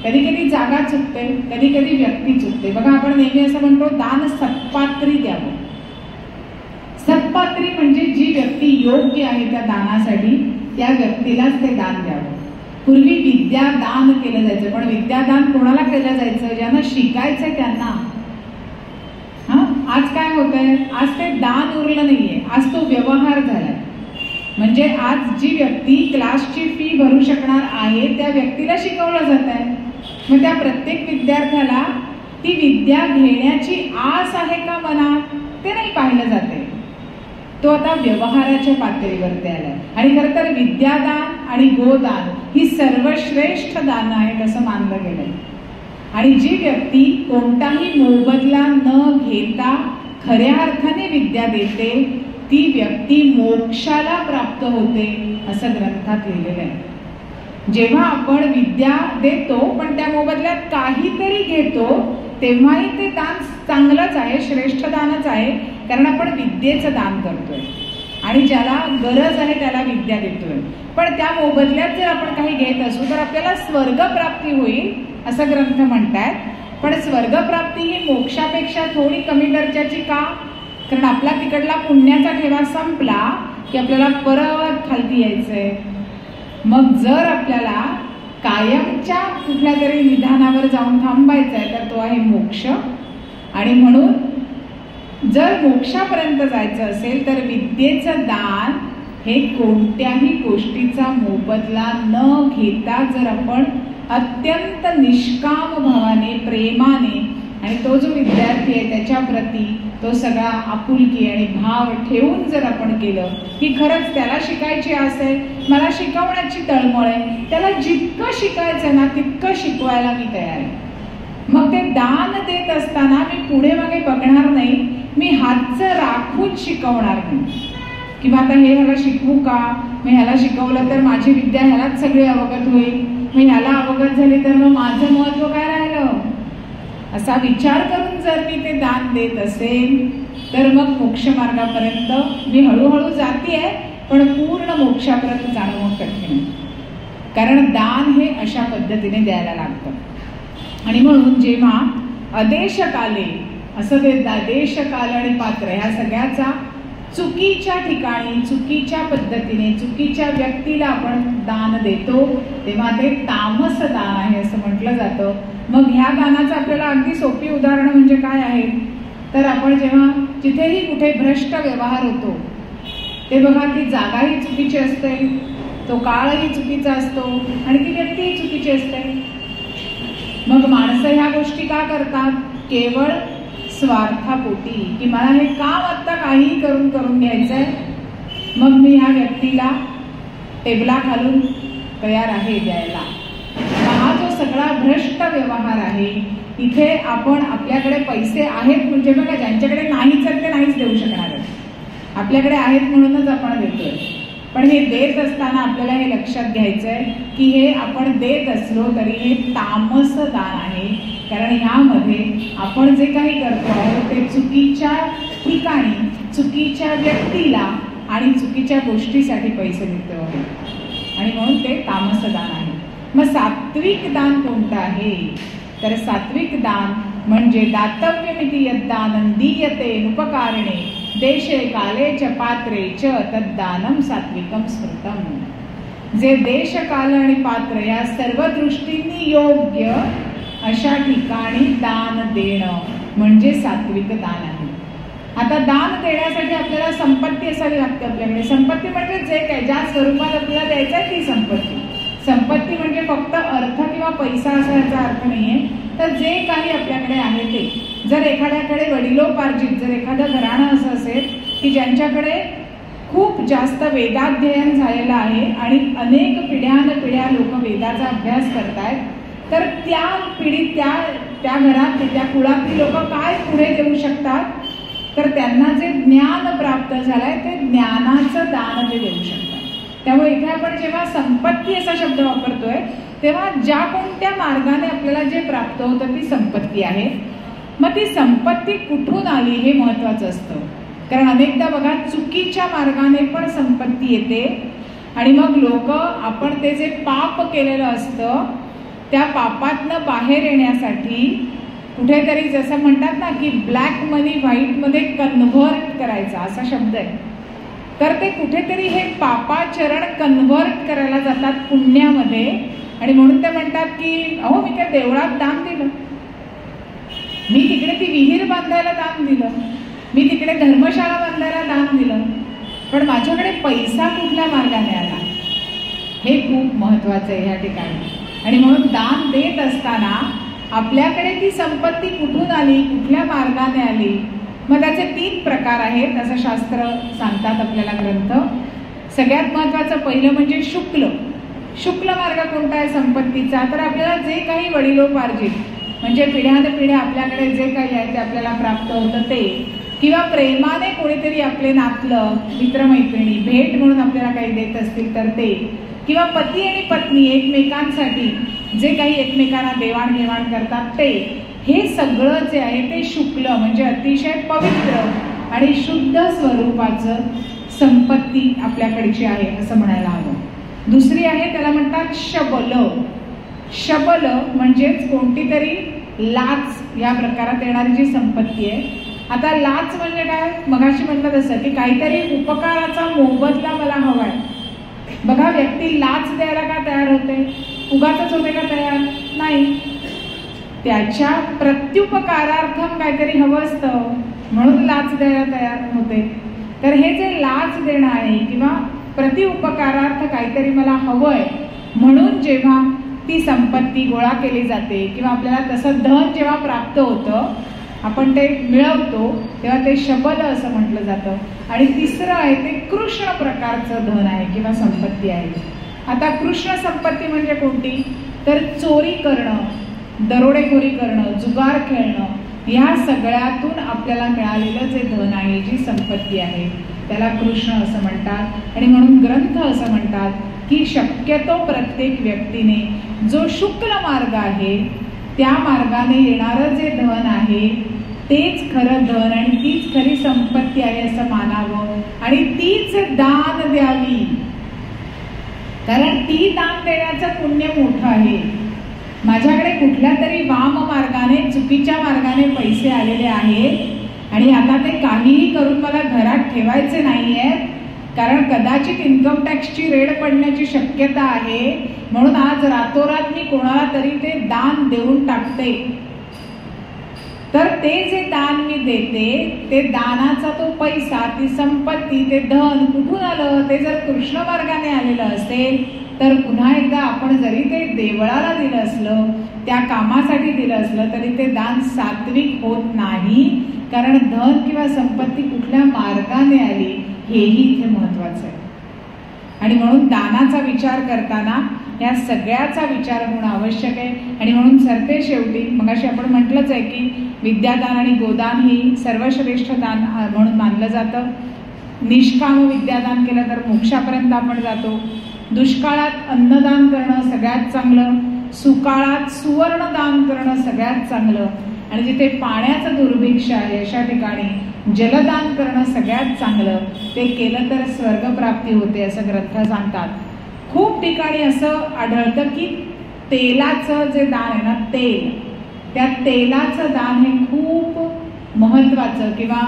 कधी कधी जागा चुकते, कधी कधी व्यक्ती चुकते. बघा, आपण नेहमी असं म्हणतो दान सत्पात्री द्यावं. सत्पात्री म्हणजे जी व्यक्ती योग्य आहे त्या दानासाठी त्या व्यक्तीलाच ते दान द्यावं. पूर्वी विद्यादान केलं जायचं, पण विद्यादान कोणाला केलं जायचं? ज्यांना शिकायचंय त्यांना. आज काय होतंय? आज ते दान उरलं नाहीये, आज तो व्यवहार झालाय. म्हणजे आज जी व्यक्ती क्लासची फी भरू शकणार आहे त्या व्यक्तीला शिकवलं जात आहे. मग त्या प्रत्येक विद्यार्थ्याला ती विद्या घेण्याची आस आहे का मनात, ते नाही पाहिलं जाते. तो आता व्यवहाराच्या पातळीवरती आलाय. आणि खरं तर विद्यादान आणि गोदान ही सर्वश्रेष्ठ दान आहेत असं मानलं गेलंय. आणि जी व्यक्ती कोणताही मोबदला न घेता खऱ्या अर्थाने विद्या देते ती व्यक्ती मोक्षाला प्राप्त होते असं ग्रंथात लिहिलेलं आहे. जेव्हा आपण विद्या देतो पण त्या मोबदल्यात काहीतरी घेतो तेव्हाही ते दान चांगलंच आहे, श्रेष्ठ दानच आहे, कारण आपण विद्येचं दान करतोय आणि ज्याला गरज आहे त्याला विद्या देतोय. पण त्या मोबदल्यात जर आपण काही घेत असू तर आपल्याला स्वर्ग प्राप्ती होईल असं ग्रंथ म्हणतात. पण स्वर्ग प्राप्ती ही मोक्षापेक्षा थोडी कमी दर्जाची का? कारण आपला तिकडला पुण्याचा ठेवा संपला की आपल्याला परत खालती यायचंय. मग जर आपल्याला कायमच्या कुठल्या तरी निधानावर जाऊन थांबायचं आहे तर तो आहे मोक्ष. आणि म्हणून जर मोक्षापर्यंत जायचं असेल तर विद्येचं दान हे कोणत्याही गोष्टीचा मोबदला न घेता जर आपण अत्यंत निष्काम भावाने, प्रेमाने, आणि तो जो विद्यार्थी आहे त्याच्या प्रती तो सगळा आपुलकी आणि भाव ठेवून जर आपण केलं की खरंच त्याला शिकायची आस आहे, मला शिकवण्याची तळमळ आहे, त्याला जितकं शिकायचं ना तितकं शिकवायला मी तयार आहे. मग ते दान देत असताना मी पुढे मागे बघणार नाही, मी हातचं राखून शिकवणार नाही किंवा आता हे ह्याला शिकवू का, मी ह्याला शिकवलं तर माझी विद्या ह्यालाच सगळी अवगत होईल, मी ह्याला अवगत झाली तर मग माझं महत्व काय राहिलं, असा विचार करून जर मी ते दान देत असेल तर मग मोक्ष मार्गापर्यंत मी हळूहळू जातीये, पण पूर्ण मोक्षापर्यंत जाणं मग कठीण, कारण दान हे अशा पद्धतीने द्यायला लागतं. आणि म्हणून जेव्हा अदेशकाले असं ते देश, काल आणि पात्र ह्या सगळ्याचा चुकीच्या ठिकाणी, चुकीच्या पद्धतीने, चुकीच्या व्यक्तीला आपण दान देतो तेव्हा ते तामस दान आहे असं म्हटलं जातं. मग ह्या दानाचं आपल्याला अगदी सोपी उदाहरणं म्हणजे काय आहेत तर आपण जेव्हा जिथेही कुठे भ्रष्ट व्यवहार होतो ते बघा ती जागाही चुकीची असते, तो काळही चुकीचा असतो आणि ती व्यक्तीही चुकीची असते. मग माणसं ह्या गोष्टी का करतात? केवळ स्वार्थापोटी की मला हे काम आत्ता काहीही करून घ्यायचंय, मग मी ह्या व्यक्तीला टेबला घालून तयार आहे द्यायला. हा जो सगळा भ्रष्ट व्यवहार आहे. इथे आपण आपल्याकडे पैसे आहेत म्हणजे बघा ज्यांच्याकडे नाहीच आहेत ते नाहीच देऊ शकणार आहे, आपल्याकडे आहेत म्हणूनच आपण देतोय. पण हे देत असताना आपल्याला हे लक्षात घ्यायचंय की हे आपण देत असलो तरी हे तामस दान आहे. कारण ह्यामध्ये आपण जे काही करतो आहोत ते चुकीच्या ठिकाणी, चुकीच्या व्यक्तीला आणि चुकीच्या गोष्टीसाठी पैसे देतो आहोत आणि म्हणून ते तामस दान आहे. मग सात्विक दान कोणतं आहे तर सात्विक दान म्हणजे दातव्यमिति यद्दानं दीयते उपकारणे देशे काले च पात्रे च तद्दानं सात्विकं स्मृतम्. जे देश काल आणि पात्र या सर्व दृष्टींनी योग्य अशा ठिकाणी दान देणं म्हणजे सात्विक दान आहे. आता दान देण्यासाठी आपल्याला संपत्ती असावी लागते. आपल्याकडे संपत्ती म्हणजे जे काय ज्या स्वरूपात आपल्याला द्यायचं आहे ती संपत्ती. संपत्ती म्हणजे फक्त अर्थ किंवा पैसा असा याचा अर्थ नाहीये. तर जे काही आपल्याकडे आहे ते, जर एखाद्याकडे वडिलोपार्जित जर एखादं घराणं असं असेल की ज्यांच्याकडे खूप जास्त वेदाध्ययन झालेलं आहे आणि अनेक पिढ्यानपिढ्या लोक वेदाचा अभ्यास करतायत, तर त्या पिढीत त्या घरात त्या कुळातील लोक काय पुढे देऊ शकतात तर त्यांना जे ज्ञान प्राप्त झालंय ते ज्ञानाचं दान ते देऊ शकतात. त्यामुळे इथे आपण जेव्हा संपत्ती असा शब्द वापरतोय तेव्हा ज्या कोणत्या मार्गाने आपल्याला जे प्राप्त होतं ती संपत्ती आहे. मग ती संपत्ती कुठून आली हे महत्वाचं असतं. कारण अनेकदा बघा चुकीच्या मार्गाने पण संपत्ती येते आणि मग लोक आपण ते जे पाप केलेलं असतं त्या पापातनं बाहेर येण्यासाठी कुठेतरी जसं म्हणतात ना की ब्लॅक मनी व्हाईट मध्ये कन्व्हर्ट करायचा असा शब्द आहे, तर ते कुठेतरी हे पापाचरण कन्व्हर्ट करायला जातात पुण्यामध्ये. आणि म्हणून ते म्हणतात की अहो मी त्या देवळात दान दिलं, मी तिकडे ती विहीर बांधायला दान दिलं, मी तिकडे धर्मशाळा बांधायला दान दिलं, पण माझ्याकडे पैसा कुठल्या मार्गाने आला हे खूप महत्वाचं आहे या ठिकाणी. आणि म्हणून दान देत असताना आपल्याकडे ती संपत्ती कुठून आली, कुठल्या मार्गाने आली. मग त्याचे 3 प्रकार आहेत असं शास्त्र सांगतात आपल्याला ग्रंथ. सगळ्यात महत्वाचं पहिलं म्हणजे शुक्ल मार्ग कोणता आहे संपत्तीचा तर आपल्याला जे काही वडिलोपार्जित म्हणजे पिढ्यानपिढ्या आपल्याकडे जे काही आहे ते आपल्याला प्राप्त होतं ते, किंवा प्रेमाने कोणीतरी आपले नातलं मित्रमैत्रिणी भेट म्हणून आपल्याला काही देत असतील तर ते, किंवा पती आणि पत्नी एकमेकांसाठी जे काही एकमेकांना देवाणघेवाण करतात ते, हे सगळं जे आहे ते शुक्ल म्हणजे अतिशय पवित्र आणि शुद्ध स्वरूपाचं संपत्ती आपल्याकडची आहे असं म्हणायला हवं. दुसरी आहे त्याला म्हणतात शबल म्हणजेच कोणती तरी लाच या प्रकारात येणारी जी संपत्ती आहे. आता लाच म्हणजे काय, मगाशी म्हटलं तसं की काहीतरी उपकाराचा मोबदला मला हवाय. बघा व्यक्ती लाच द्यायला का तयार होते, उगाचच होते का तयार नाही, त्याच्या प्रत्युपकारार्थम काहीतरी हवं असतं म्हणून लाच द्यायला तयार होते. तर हे जे लाच देणं आहे किंवा प्रतिउपकारार्थ काहीतरी मला हवंय म्हणून जेव्हा ती संपत्ती गोळा केली जाते किंवा आपल्याला तसं धन जेव्हा प्राप्त होतं आपण ते मिळवतो तेव्हा ते शबल असं म्हटलं जातं. आणि तिसरं आहे ते कृष्ण प्रकारचं धन आहे किंवा संपत्ती आहे. आता कृष्ण संपत्ती म्हणजे कोणती तर चोरी करणं, दरोडेखोरी करणं, जुगार खेळणं, ह्या सगळ्यातून आपल्याला मिळालेलं जे धन आहे जी संपत्ती आहे त्याला कृष्ण असं म्हणतात. आणि म्हणून ग्रंथ असं म्हणतात की शक्यतो प्रत्येक व्यक्तीने जो शुक्ल मार्ग आहे त्या मार्गाने येणारं जे धन आहे तेच खरं धन आणि तीच खरी संपत्ती आहे असं मानावं आणि तीच दान द्यावी. कारण ती दान देण्याचं पुण्य मोठं आहे. माझ्याकडे कुठल्या तरी वाम मार्गाने चुकीच्या मार्गाने पैसे आलेले आहेत आणि आता ते काहीही करून मला घरात ठेवायचे नाहीये, कारण कदाचित इन्कम टॅक्सची रेड पडण्याची शक्यता आहे, म्हणून आज रातोरात मी कोणाला तरी ते दान देऊन टाकते. तर ते जे दान मी देते, ते दानाचा तो पैसा, ती संपत्ती, ते धन कुठून आलं? ते जर कृष्ण मार्गाने आलेलं असेल तर पुन्हा एकदा आपण जरी ते देवळाला दिलं असलं, त्या कामासाठी दिलं असलं, तरी ते दान सात्विक होत नाही. कारण धन किंवा संपत्ती कुठल्या मार्गाने आली हेही इथे महत्वाचं आहे. आणि म्हणून दानाचा विचार करताना या सगळ्याचा विचार होणं आवश्यक आहे. आणि म्हणून सरते शेवटी मगाशी आपण म्हटलंच आहे की विद्यादान आणि गोदान ही सर्वश्रेष्ठ दान म्हणून मानलं जातं. निष्काम विद्यादान केलं तर मोक्षापर्यंत आपण जातो. दुष्काळात अन्नदान करणं सगळ्यात चांगलं, सुकाळात सुवर्णदान करणं सगळ्यात चांगलं, आणि जिथे पाण्याचं दुर्भिक्ष आहे अशा ठिकाणी जलदान करणं सगळ्यात चांगलं. ते केलं तर स्वर्गप्राप्ती होते असं ग्रंथ सांगतात. खूप ठिकाणी असं आढळतं की तेलाचं जे दान आहे ना, तेल, त्या तेलाचं दान हे खूप महत्वाचं किंवा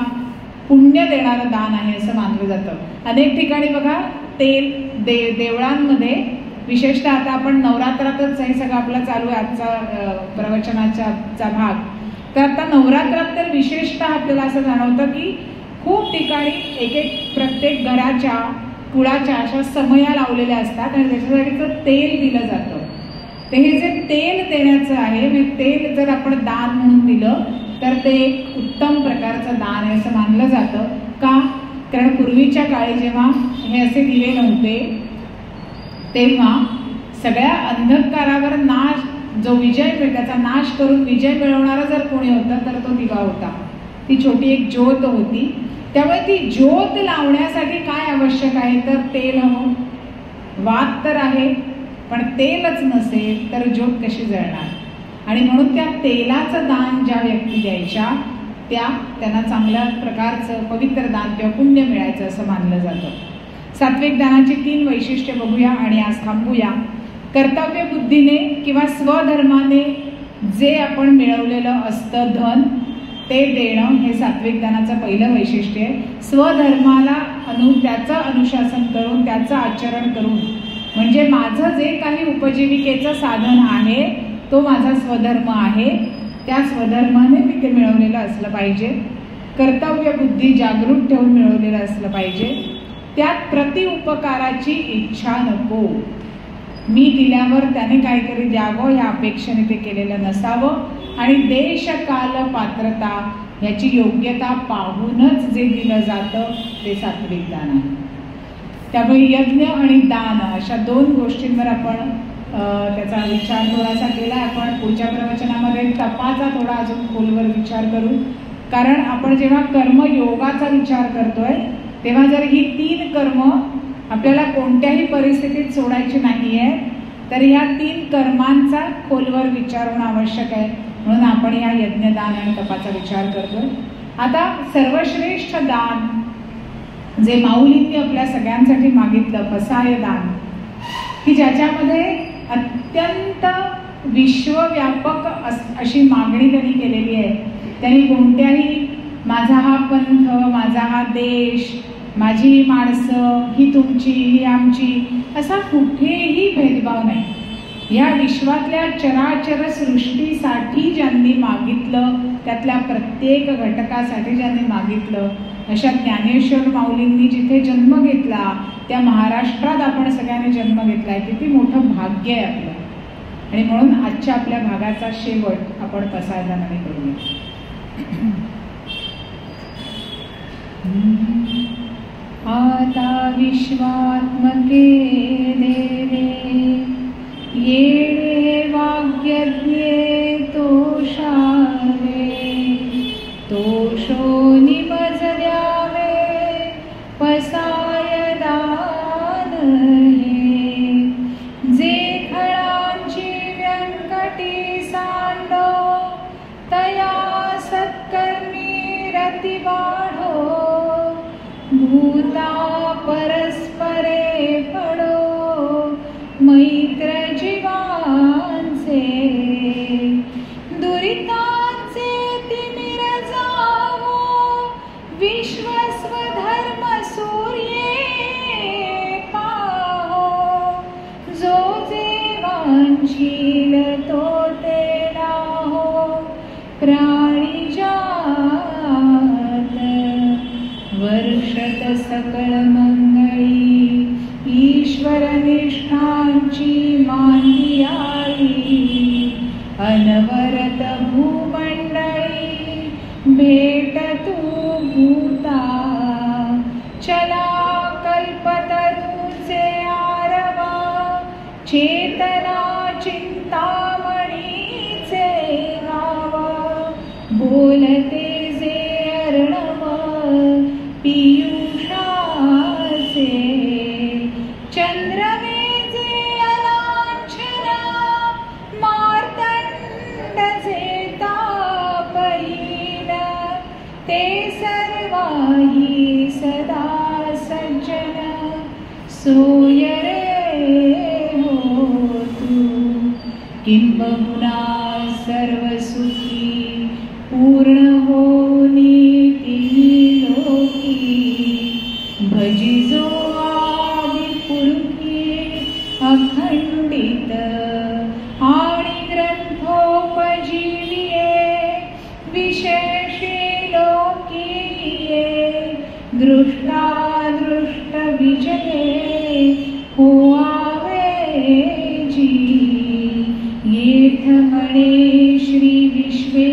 पुण्य देणारं दान आहे असं मानलं जातं. अनेक ठिकाणी बघा तेल देवळांमध्ये, विशेषतः आता आपण नवरात्रातच हे सगळं आपलं चालू आहे आजचा प्रवचनाचा भाग, तर आता नवरात्रात तर विशेषतः आपल्याला असं जाणवतं की खूप ठिकाणी एक एक प्रत्येक घराच्या कुळाच्या अशा समया लावलेल्या असतात आणि त्याच्यासाठीचं तेल दिलं जातं. ते हे जे तेल देण्याचं आहे, हे तेल जर आपण दान म्हणून दिलं तर ते एक उत्तम प्रकारचं दान आहे असं मानलं जातं. का? कारण पूर्वीच्या काळी जेव्हा हे असे दिवे नव्हते, तेव्हा सगळ्या अंधकारावर जो विजय त्याचा नाश करून विजय मिळवणारा जर कोणी होता तर तो दिवा होता. ती छोटी एक ज्योत होती. त्यामुळे ती ज्योत लावण्यासाठी काय आवश्यक आहे तर तेल हवं. वात तर आहे पण तेलच नसेल तर ज्योत कशी जळणार? आणि म्हणून त्या तेलाचं दान ज्या व्यक्ती द्यायच्या त्यांना चांगल्या प्रकारचं पवित्र दान किंवा पुण्य मिळायचं असं मानलं जातं. सात्विक दानाची 3 वैशिष्ट्ये बघूया आणि आज थांबूया. कर्तव्य बुद्धीने किंवा स्वधर्माने जे आपण मिळवलेलं असतं धन ते देणं हे सात्विक दानाचं पहिलं वैशिष्ट्य आहे. स्वधर्माला त्याचं अनुशासन करून, त्याचं आचरण करून, म्हणजे माझं जे काही उपजीविकेचं साधन आहे तो माझा स्वधर्म आहे, त्या स्वधर्माने मी ते मिळवलेलं असलं पाहिजे. कर्तव्य बुद्धी जागृत ठेवून मिळवलेलं असलं पाहिजे. त्यात प्रतिउपकाराची इच्छा नको. मी दिल्यावर त्याने काहीतरी द्यावं ह्या अपेक्षेने ते केलेलं नसावं. आणि देश काल पात्रता ह्याची योग्यता पाहूनच जे दिलं जातं ते सात्विक दान आहे. त्यामुळे यज्ञ आणि दान अशा 2 गोष्टींवर आपण त्याचा विचार थोडासा केला. आपण पुढच्या प्रवचनामध्ये तपाचा थोडा अजून खोलवर विचार करू. कारण आपण जेव्हा कर्मयोगाचा विचार करतोय तेव्हा जर ही 3 कर्म आपल्याला कोणत्याही परिस्थितीत सोडायची नाहीये, तर ह्या 3 कर्मांचा खोलवर विचार होणं आवश्यक आहे. म्हणून आपण या यज्ञदान आणि तपाचा विचार करतोय. आता सर्वश्रेष्ठ दान जे माऊलींनी आपल्या सगळ्यांसाठी मागितलं, पसाय दान, की ज्याच्यामध्ये अत्यंत विश्वव्यापक अशी मागणी त्यांनी केलेली आहे. त्यांनी कोणत्याही माझा हा पंथ, माझा हा देश, माझी माणसं, ही तुमची, ही आमची, असा कुठेही भेदभाव नाही. या विश्वातल्या चराचर सृष्टीसाठी ज्यांनी मागितलं, त्यातल्या प्रत्येक घटकासाठी ज्यांनी मागितलं, अशा ज्ञानेश्वर माऊलींनी जिथे जन्म घेतला त्या महाराष्ट्रात आपण सगळ्यांनी जन्म घेतलाय, किती मोठं भाग्य आहे आपलं. आणि म्हणून आजच्या आपल्या भागाचा शेवट आपण पसायदानाने करूया. आता विश्वात्मके देवे येणे वाग्यज्ञे तोषावे, तोषो निमज द्यावे पसाय दान हे. जे खळांची व्यंकटी सांडो तया सत्कर्मी रती वाढो, भूता परस्परे पडो मैत्र जीवांचे, दुरितांचे तिमिर जावो प्राणिजात वर्षत सकळ मंगळी ईश्वर निष्ठांची मानली आई अनवरत भूमंडळी भेट तू भूता चला कल्पतरूचे आरवा चेतना चिंतामणीचे गावा बोलते जे अर्णव पियुषाचे चंद्रमेचे अलांछना मार्तंडचे तापहीन ते सर्वाही सदा सज्जन सोय रे हो तू किंबहुना सर्वसुखी पूर्ण होनी तिन्ही लोकी भजिजो आदि पुरुषी अखंडित आणि ग्रंथोपजीविये विशेषे लोकीये दृष्टादृष्ट विजये होआवे जी येथ म्हणे श्री विश्वे